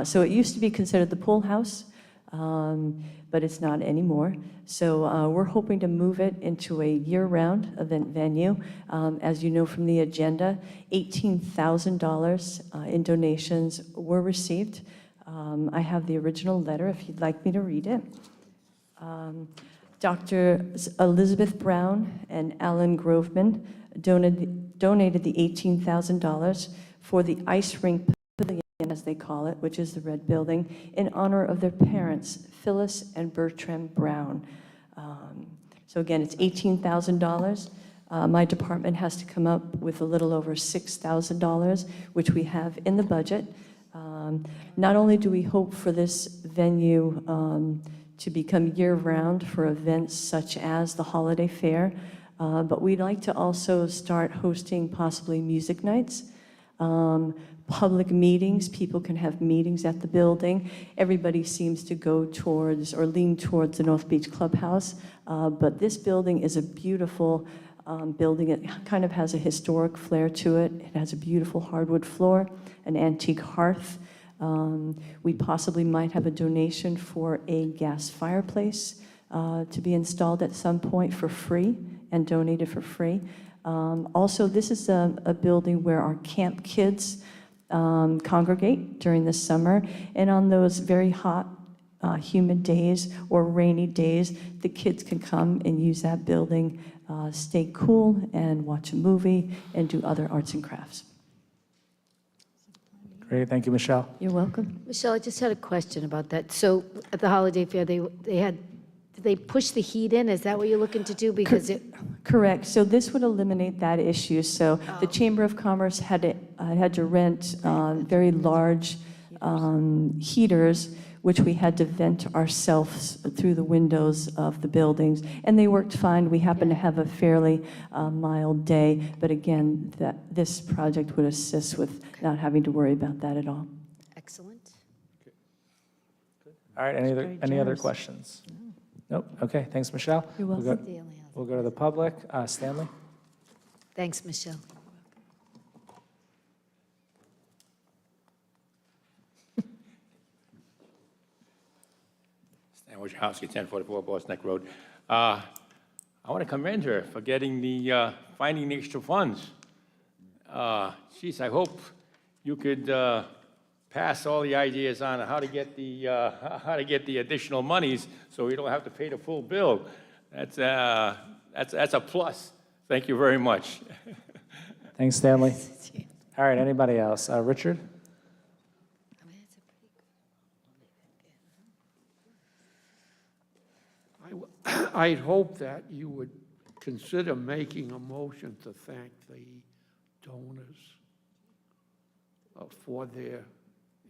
So it used to be considered the pool house, but it's not anymore. So we're hoping to move it into a year-round event venue. As you know from the agenda, $18,000 in donations were received. I have the original letter if you'd like me to read it. Dr. Elizabeth Brown and Alan Groveman donated the $18,000 for the ice rink pavilion, as they call it, which is the red building, in honor of their parents, Phyllis and Bertram Brown. So again, it's $18,000. My department has to come up with a little over $6,000, which we have in the budget. Not only do we hope for this venue to become year-round for events such as the holiday fair, but we'd like to also start hosting possibly music nights, public meetings. People can have meetings at the building. Everybody seems to go towards or lean towards the North Beach Clubhouse, but this building is a beautiful building. It kind of has a historic flair to it. It has a beautiful hardwood floor, an antique hearth. We possibly might have a donation for a gas fireplace to be installed at some point for free and donated for free. Also, this is a building where our camp kids congregate during the summer, and on those very hot, humid days or rainy days, the kids can come and use that building, stay cool and watch a movie and do other arts and crafts. Great, thank you, Michelle. You're welcome. Michelle, I just had a question about that. So at the holiday fair, did they push the heat in? Is that what you're looking to do? Because it. Correct. So this would eliminate that issue. So the Chamber of Commerce had to rent very large heaters, which we had to vent ourselves through the windows of the buildings, and they worked fine. We happened to have a fairly mild day, but again, this project would assist with not having to worry about that at all. Excellent. All right, any other questions? Nope, okay, thanks, Michelle. You're We'll welcome. go- We'll go to the public. Stanley? Thanks, Michelle. Dan Wichowski, 1044 Boss Neck Road. I want to commend her for getting the, finding the extra funds. Geez, I hope you could pass all the ideas on how to get the additional monies so we don't have to pay the full bill. That's a plus. Thank you very much. Thanks, Stanley. All right, anybody else? Richard? I'd hope that you would consider making a motion to thank the donors for their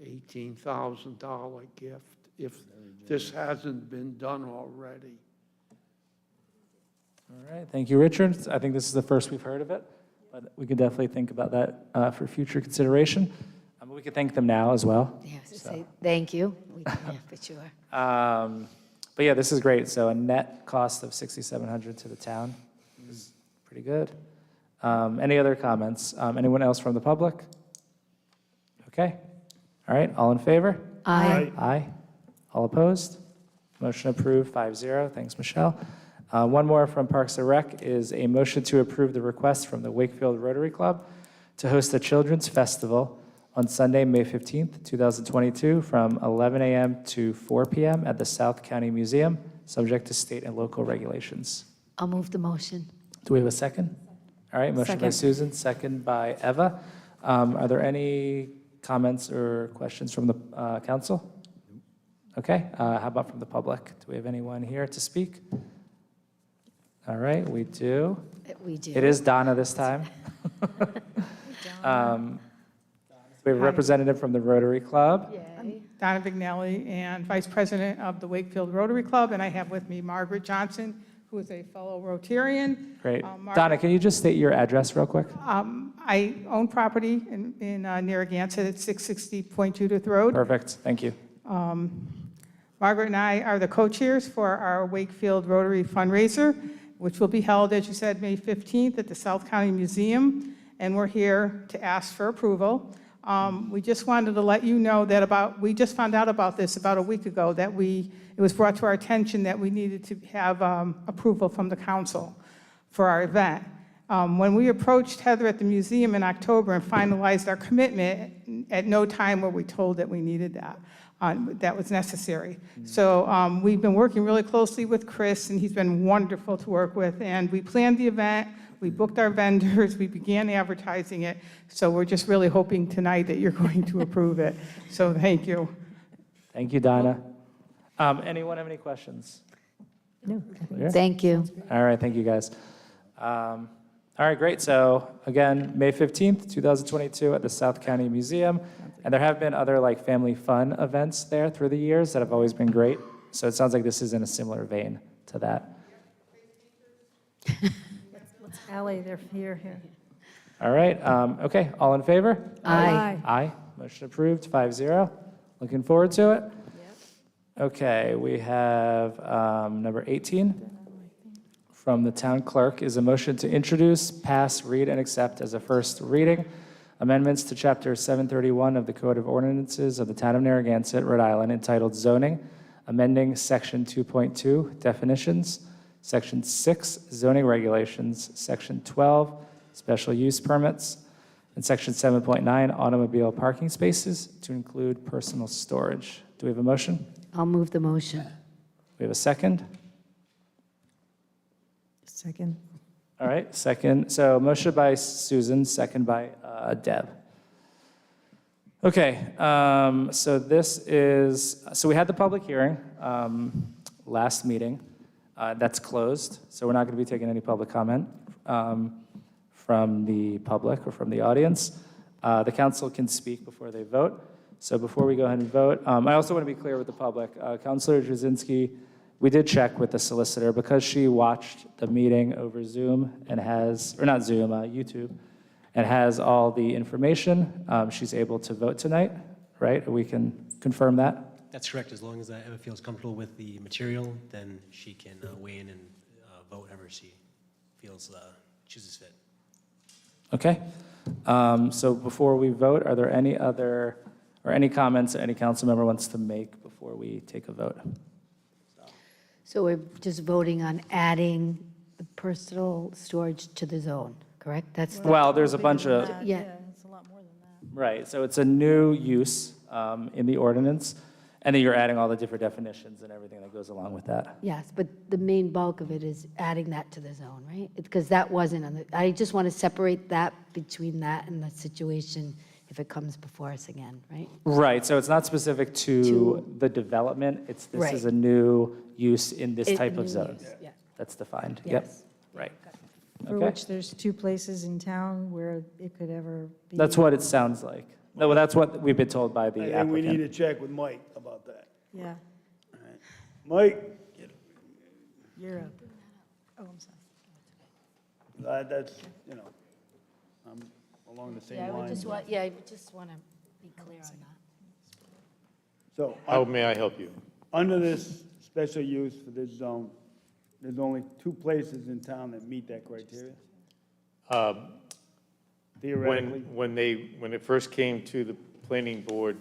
$18,000 gift, if this hasn't been done already. All right, thank you, Richard. I think this is the first we've heard of it, but we could definitely think about that for future consideration. We could thank them now as well. Yeah, say thank you. Yeah, for sure. But yeah, this is great. So a net cost of $6,700 to the town is pretty good. Any other comments? Anyone else from the public? Okay. All right, all in favor? Aye. Aye. All opposed? Motion approved, 5-0. Thanks, Michelle. One more from Parks and Rec is a motion to approve the request from the Wakefield Rotary Club to host a children's festival on Sunday, May 15th, 2022, from 11 a.m. to 4 p.m. at the South County Museum, subject to state and local regulations. I'll move the motion. Do we have a second? All right, motion by Second. Susan, second by Eva. Are there any comments or questions from the council? Okay, how about from the public? Do we have anyone here to speak? All right, we do. We do. It is Donna this time. We have a representative from the Rotary Club. Donna Vignelli, and Vice President of the Wakefield Rotary Club, and I have with me Margaret Johnson, who is a fellow Rotarian. Great. Margaret- Donna, can you just state your address real quick? I own property in Narragansett at 660 Point Judith Road. Perfect, thank you. Margaret and I are the co-chairs for our Wakefield Rotary fundraiser, which will be held, as you said, May 15th at the South County Museum, and we're here to ask for approval. We just wanted to let you know that we just found out about this about a week ago, that it was brought to our attention that we needed to have approval from the council for our event. When we approached Heather at the museum in October and finalized our commitment, at no time were we told that we needed that. That was necessary. So we've been working really closely with Chris, and he's been wonderful to work with, and we planned the event, we booked our vendors, we began advertising it, so we're just really hoping tonight that you're going to approve it. So thank you. Thank you, Donna. Anyone have any questions? No. Clear? Thank you. All right, thank you, guys. All right, great. So again, May 15th, 2022 at the South County Museum. And there have been other like family fun events there through the years that have always been great. So it sounds like this is in a similar vein to that. Allie, they're here. All right, okay, all in favor? Aye. Aye, motion approved, 5-0. Looking forward to it? Okay, we have number 18 from the town clerk is a motion to introduce, pass, read, and accept as a first reading amendments to Chapter 731 of the Code of Ordinances of the Town of Narragansett, Rhode Island, entitled Zoning, amending Section 2.2, Definitions, Section 6, Zoning Regulations, Section 12, Special Use Permits, and Section 7.9, Automobile Parking Spaces, to include personal storage. Do we have a motion? I'll move the motion. We have a second? Second. All right, second. So motion by Susan, second by Deb. Okay, so we had the public hearing last meeting. That's closed, so we're not going to be taking any public comment from the public or from the audience. The council can speak before they vote. So before we go ahead and vote, I also want to be clear with the public. Councilor Jasinski, we did check with the solicitor because she watched the meeting over Zoom and YouTube, and has all the information. She's able to vote tonight, right? We can confirm that? That's correct. As long as Emma feels comfortable with the material, then she can weigh in and vote however she feels chooses fit. Okay. So before we vote, are there any comments that any council member wants to make before we take a vote? So we're just voting on adding the personal storage to the zone, correct? That's the, Well, there's a bunch of, yeah. It's a lot more than that. right, so it's a new use in the ordinance, and then you're adding all the different definitions and everything that goes along with that. Yes, but the main bulk of it is adding that to the zone, right? Because that wasn't on the, I just want to separate that between that and the situation if it comes before us again, right? Right, so it's not specific to the development, this Right. is a new use in this A type of new zone. use, yeah. That's defined, yep, Yes. right. For Okay. which there's 2 places in town where it could ever be. That's what it sounds like. No, well, that's what we've been told by the I think we need applicant. to check with Mike about that. Yeah, Mike, you're up. Oh, I'm sorry. that's, I'm along the same Yeah, lines. I just want to be clear on that. So, How may I help you? under this special use for this zone, there's only 2 places in town that meet that criteria? Theoretically? When it first came to the planning board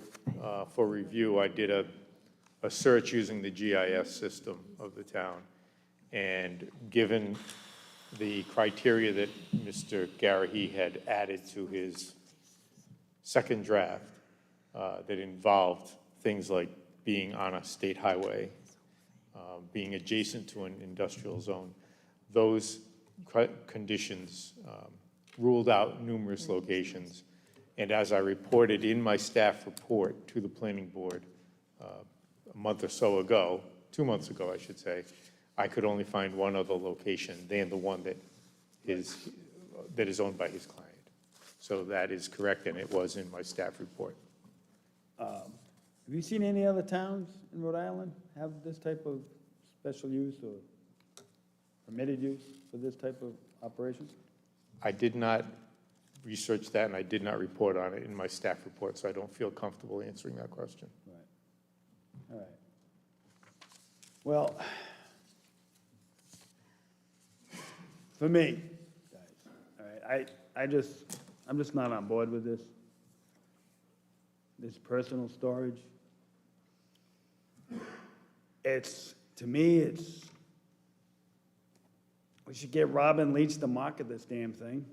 for review, I did a search using the GIS system of the town. And given the criteria that Mr. Garrahy had added to his second draft that involved things like being on a state highway, being adjacent to an industrial zone, those conditions ruled out numerous locations. And as I reported in my staff report to the planning board a month or so ago, 2 months ago, I should say, I could only find one other location than the one that is owned by his client. So that is correct, and it was in my staff report. Have you seen any other towns in Rhode Island have this type of special use or permitted use for this type of operation? I did not research that, and I did not report on it in my staff report, so I don't feel comfortable answering that question. Right. All right. Well, for me, guys, all right, I'm just not on board with this. This personal storage. To me, we should get Robin Leach to market this damn thing.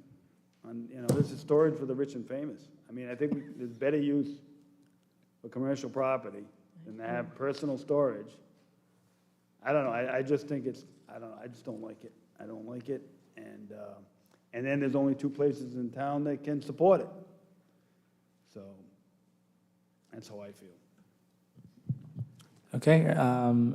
This is storage for the rich and famous. I mean, I think there's better use for commercial property than to have personal storage. I don't know, I just think I just don't like it. I don't like it, and then there's only 2 places in town that can support it. So, that's how I feel. Okay,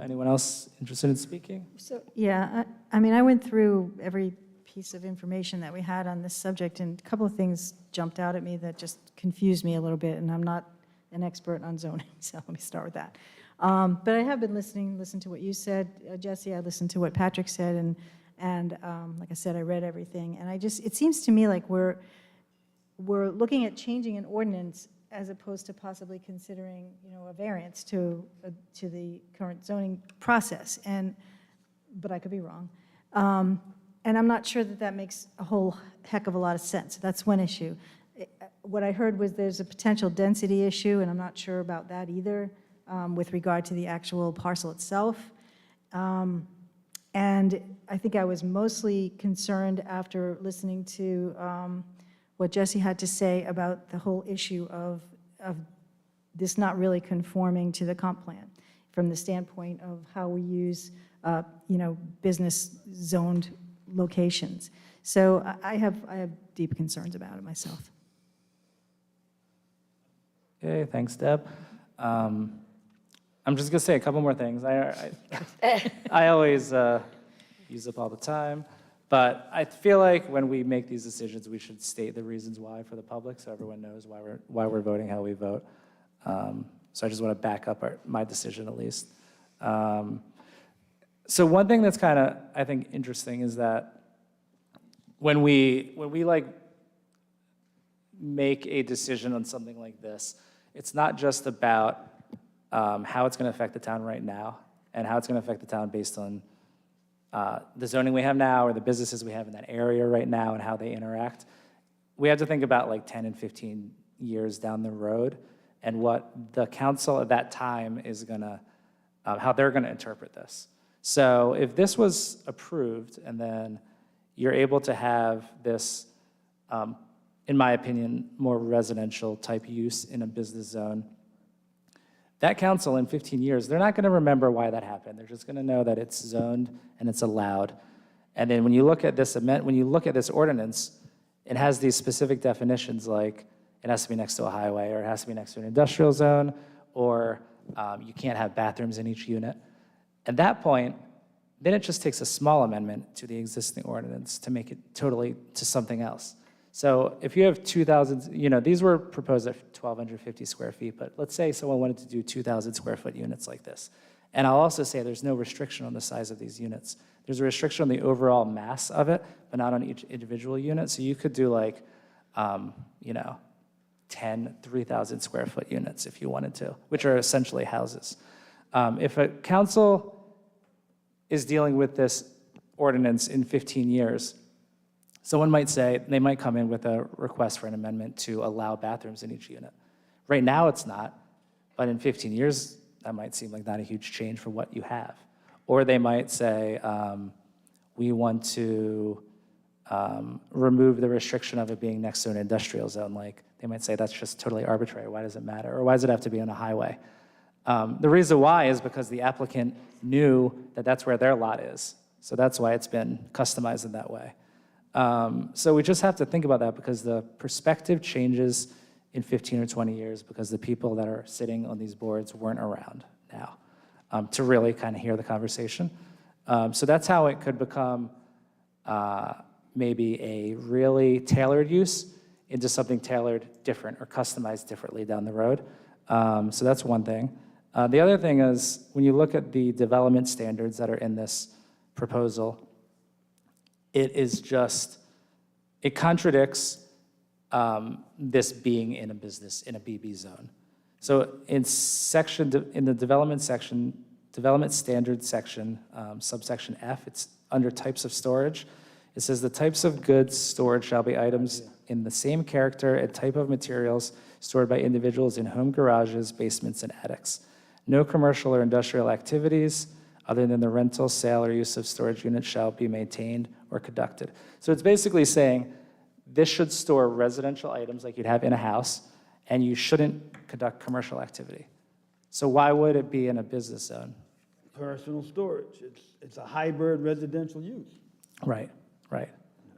anyone else interested in speaking? So, yeah, I mean, I went through every piece of information that we had on this subject, and a couple of things jumped out at me that just confused me a little bit, and I'm not an expert on zoning, so let me start with that. But I have been listened to what you said, Jesse, I listened to what Patrick said, and like I said, I read everything, and it seems to me like we're looking at changing an ordinance as opposed to possibly considering, a variance to the current zoning process, but I could be wrong. And I'm not sure that makes a whole heck of a lot of sense. That's one issue. What I heard was there's a potential density issue, and I'm not sure about that either, with regard to the actual parcel itself. And I think I was mostly concerned after listening to what Jesse had to say about the whole issue of this not really conforming to the comp plan from the standpoint of how we use, business zoned locations. So I have deep concerns about it myself. Okay, thanks, Deb. I'm just gonna say a couple more things. I always use up all the time, but I feel like when we make these decisions, we should state the reasons why for the public, so everyone knows why we're voting how we vote. So I just want to back up my decision at least. So one thing that's kind of, I think, interesting is that when we like make a decision on something like this, it's not just about how it's going to affect the town right now and how it's going to affect the town based on the zoning we have now or the businesses we have in that area right now and how they interact. We have to think about like 10 and 15 years down the road and what the council at that time is going to, how they're going to interpret this. So if this was approved and then you're able to have this, in my opinion, more residential type use in a business zone, that council in 15 years, they're not going to remember why that happened. They're just going to know that it's zoned and it's allowed. And then when you look at this ordinance, it has these specific definitions like it has to be next to a highway or it has to be next to an industrial zone or you can't have bathrooms in each unit. At that point, then it just takes a small amendment to the existing ordinance to make it totally to something else. So if you have 2,000, these were proposed at 1,250 square feet, but let's say someone wanted to do 2,000 square foot units like this. And I'll also say there's no restriction on the size of these units. There's a restriction on the overall mass of it, but not on each individual unit. So you could do like, 10 3,000 square foot units if you wanted to, which are essentially houses. If a council is dealing with this ordinance in 15 years, someone might say, they might come in with a request for an amendment to allow bathrooms in each unit, Right now, it's not, but in 15 years, that might seem like not a huge change for what you have. Or they might say, we want to remove the restriction of it being next to an industrial zone. Like, they might say that's just totally arbitrary. Why does it matter? Or why does it have to be on a highway? The reason why is because the applicant knew that that's where their lot is. So that's why it's been customized in that way. So we just have to think about that because the perspective changes in 15 or 20 years because the people that are sitting on these boards weren't around now to really kind of hear the conversation. So that's how it could become maybe a really tailored use into something tailored different or customized differently down the road. So that's one thing. The other thing is when you look at the development standards that are in this proposal, it contradicts this being in a business, in a BB zone. So in the development section, development standard section, subsection F, it's under types of storage. It says the types of goods stored shall be items in the same character and type of materials stored by individuals in home garages, basements, and attics. No commercial or industrial activities other than the rental, sale, or use of storage units shall be maintained or conducted. So it's basically saying this should store residential items like you'd have in a house, and you shouldn't conduct commercial activity. So why would it be in a business zone? Personal storage. It's a hybrid residential use. Right, right.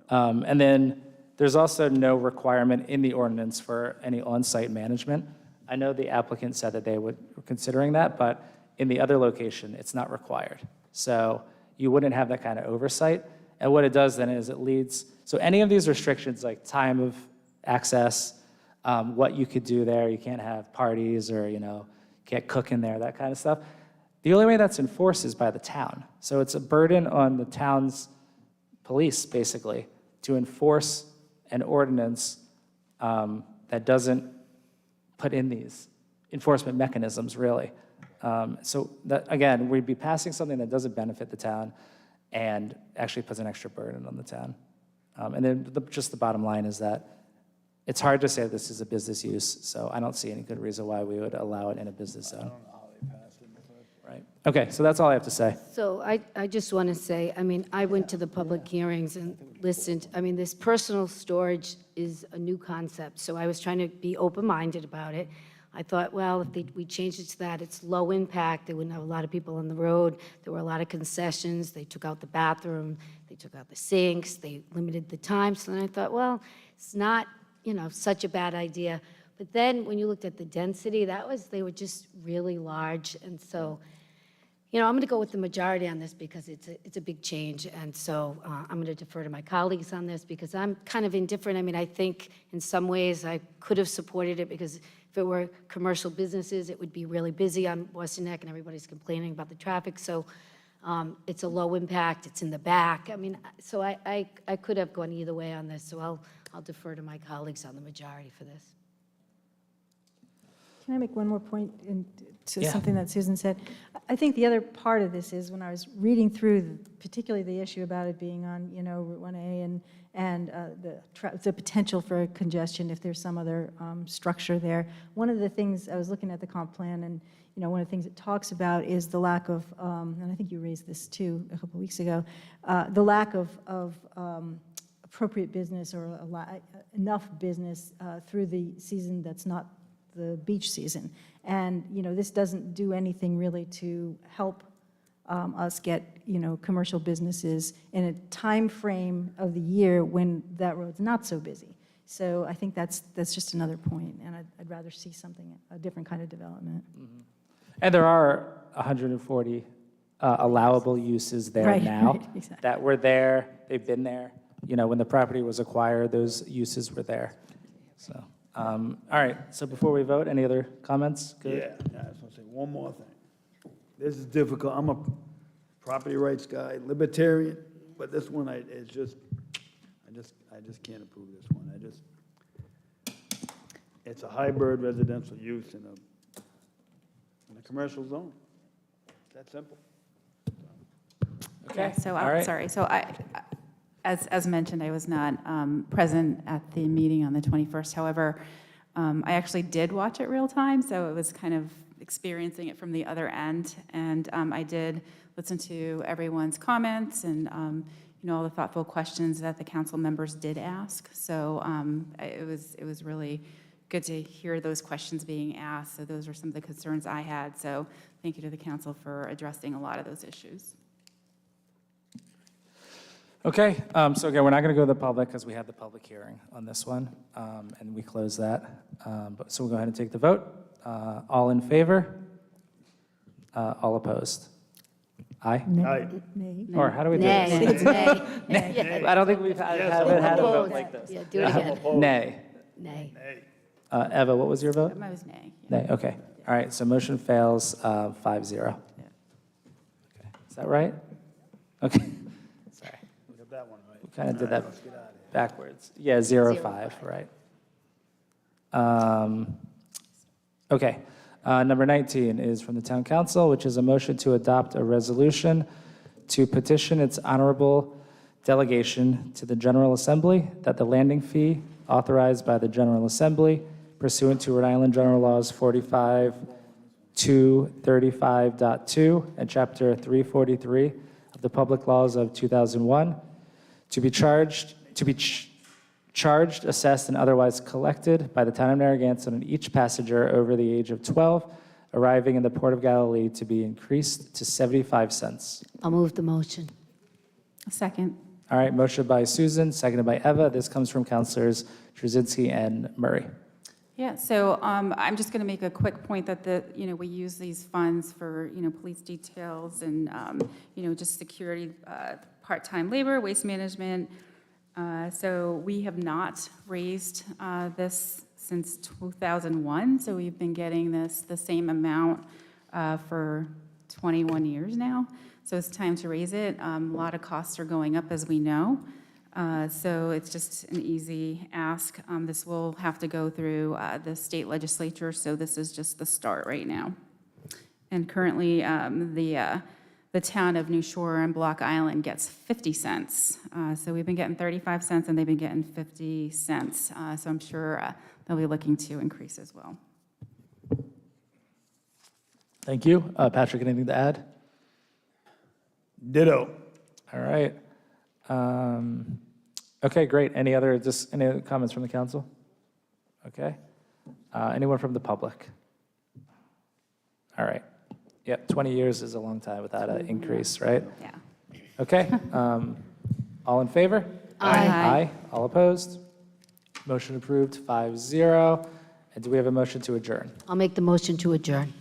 And then there's also no requirement in the ordinance for any on-site management. I know the applicant said that they were considering that, but in the other location, it's not required. So you wouldn't have that kind of oversight. And what it does then is it leads, so any of these restrictions like time of access, what you could do there, you can't have parties or, can't cook in there, that kind of stuff. The only way that's enforced is by the town. So it's a burden on the town's police, basically, to enforce an ordinance that doesn't put in these enforcement mechanisms, really. So that, again, we'd be passing something that doesn't benefit the town and actually puts an extra burden on the town. And then just the bottom line is that it's hard to say this is a business use, so I don't see any good reason why we would allow it in a business zone. Right. Okay, so that's all I have to say. So I just want to say, I went to the public hearings and listened. This personal storage is a new concept, so I was trying to be open-minded about it. I thought, well, if we changed it to that, it's low impact. They wouldn't have a lot of people on the road. There were a lot of concessions. They took out the bathroom. They took out the sinks. They limited the time. So then I thought, well, it's not, such a bad idea. But then when you looked at the density, they were just really large. And so, I'm going to go with the majority on this because it's a big change. And so I'm going to defer to my colleagues on this because I'm kind of indifferent. I think in some ways I could have supported it because if it were commercial businesses, it would be really busy on Western Neck and everybody's complaining about the traffic. So it's a low impact, it's in the back. So I could have gone either way on this. So I'll defer to my colleagues on the majority for this. Can I make one more point to Yeah. something that Susan said? I think the other part of this is when I was reading through, particularly the issue about it being on, Route 1A and the potential for congestion if there's some other structure there. One of the things, I was looking at the comp plan, and one of the things it talks about is the lack of, and I think you raised this too a couple of weeks ago, the lack of appropriate business or enough business through the season that's not the beach season. And, this doesn't do anything really to help us get, commercial businesses in a time frame of the year when that road's not so busy. So I think that's just another point, and I'd rather see a different kind of development. Mm-hmm. And there are 140 allowable uses there now exactly. that were there, they've been there. When the property was acquired, those uses were there. So, all right, so before we vote, any other comments? Good. Yeah, I just want to say one more thing. This is difficult. I'm a property rights guy, libertarian, but this one, I just can't approve this one. It's a hybrid residential use in a commercial zone. It's that simple. Okay. So All right. sorry. So as mentioned, I was not present at the meeting on the 21st. However, I actually did watch it real time, so it was kind of experiencing it from the other end. And I did listen to everyone's comments and all the thoughtful questions that the council members did ask. So it was really good to hear those questions being asked. So those were some of the concerns I had. So thank you to the council for addressing a lot of those issues. Okay, so again, we're not going to go to the public because we had the public hearing on this one, and we closed that. So we'll go ahead and take the vote. All in favor? All opposed? Aye? Aye. Nay. Or how do we do Nay. this? It's nay. I don't think we've haven't had a vote like this. Yeah, do it again. Nay. Nay. Eva, what was your vote? Mine was nay. Nay, okay. All right, so motion fails 5-0. Okay, is that right? Okay, sorry. We got that one right. We kind of did that Let's get out of here. backwards. Yeah, 0-5, right. Okay, number 19 is from the town council, which is a motion to adopt a resolution to petition its honorable delegation to the General Assembly that the landing fee authorized by the General Assembly pursuant to Rhode Island General Laws 45-235.2 and Chapter 343 of the Public Laws of 2001 to be charged, assessed, and otherwise collected by the town of Narragansett on each passenger over the age of 12 arriving in the Port of Galilee to be increased to 75 cents. I'll move the motion. A second. All right, motion by Susan, seconded by Eva. This comes from Councilors Trzynski and Murray. Yeah, so I'm just going to make a quick point that we use these funds for, police details and, just security, part-time labor, waste management. So we have not raised this since 2001. So we've been getting the same amount for 21 years now. So it's time to raise it. A lot of costs are going up, as we know. So it's just an easy ask. This will have to go through the state legislature, so this is just the start right now. And currently, the town of New Shore and Block Island gets 50 cents. So we've been getting 35 cents, and they've been getting 50 cents. So I'm sure they'll be looking to increase as well. Thank you. Patrick, anything to add? Ditto. All right. Okay, great. Any other comments from the council? Okay. Anyone from the public? All right. Yep, 20 years is a long time without an increase, right? Yeah. Okay. All in favor? Aye. Aye. All opposed? Motion approved, 5-0. And do we have a motion to adjourn? I'll make the motion to adjourn.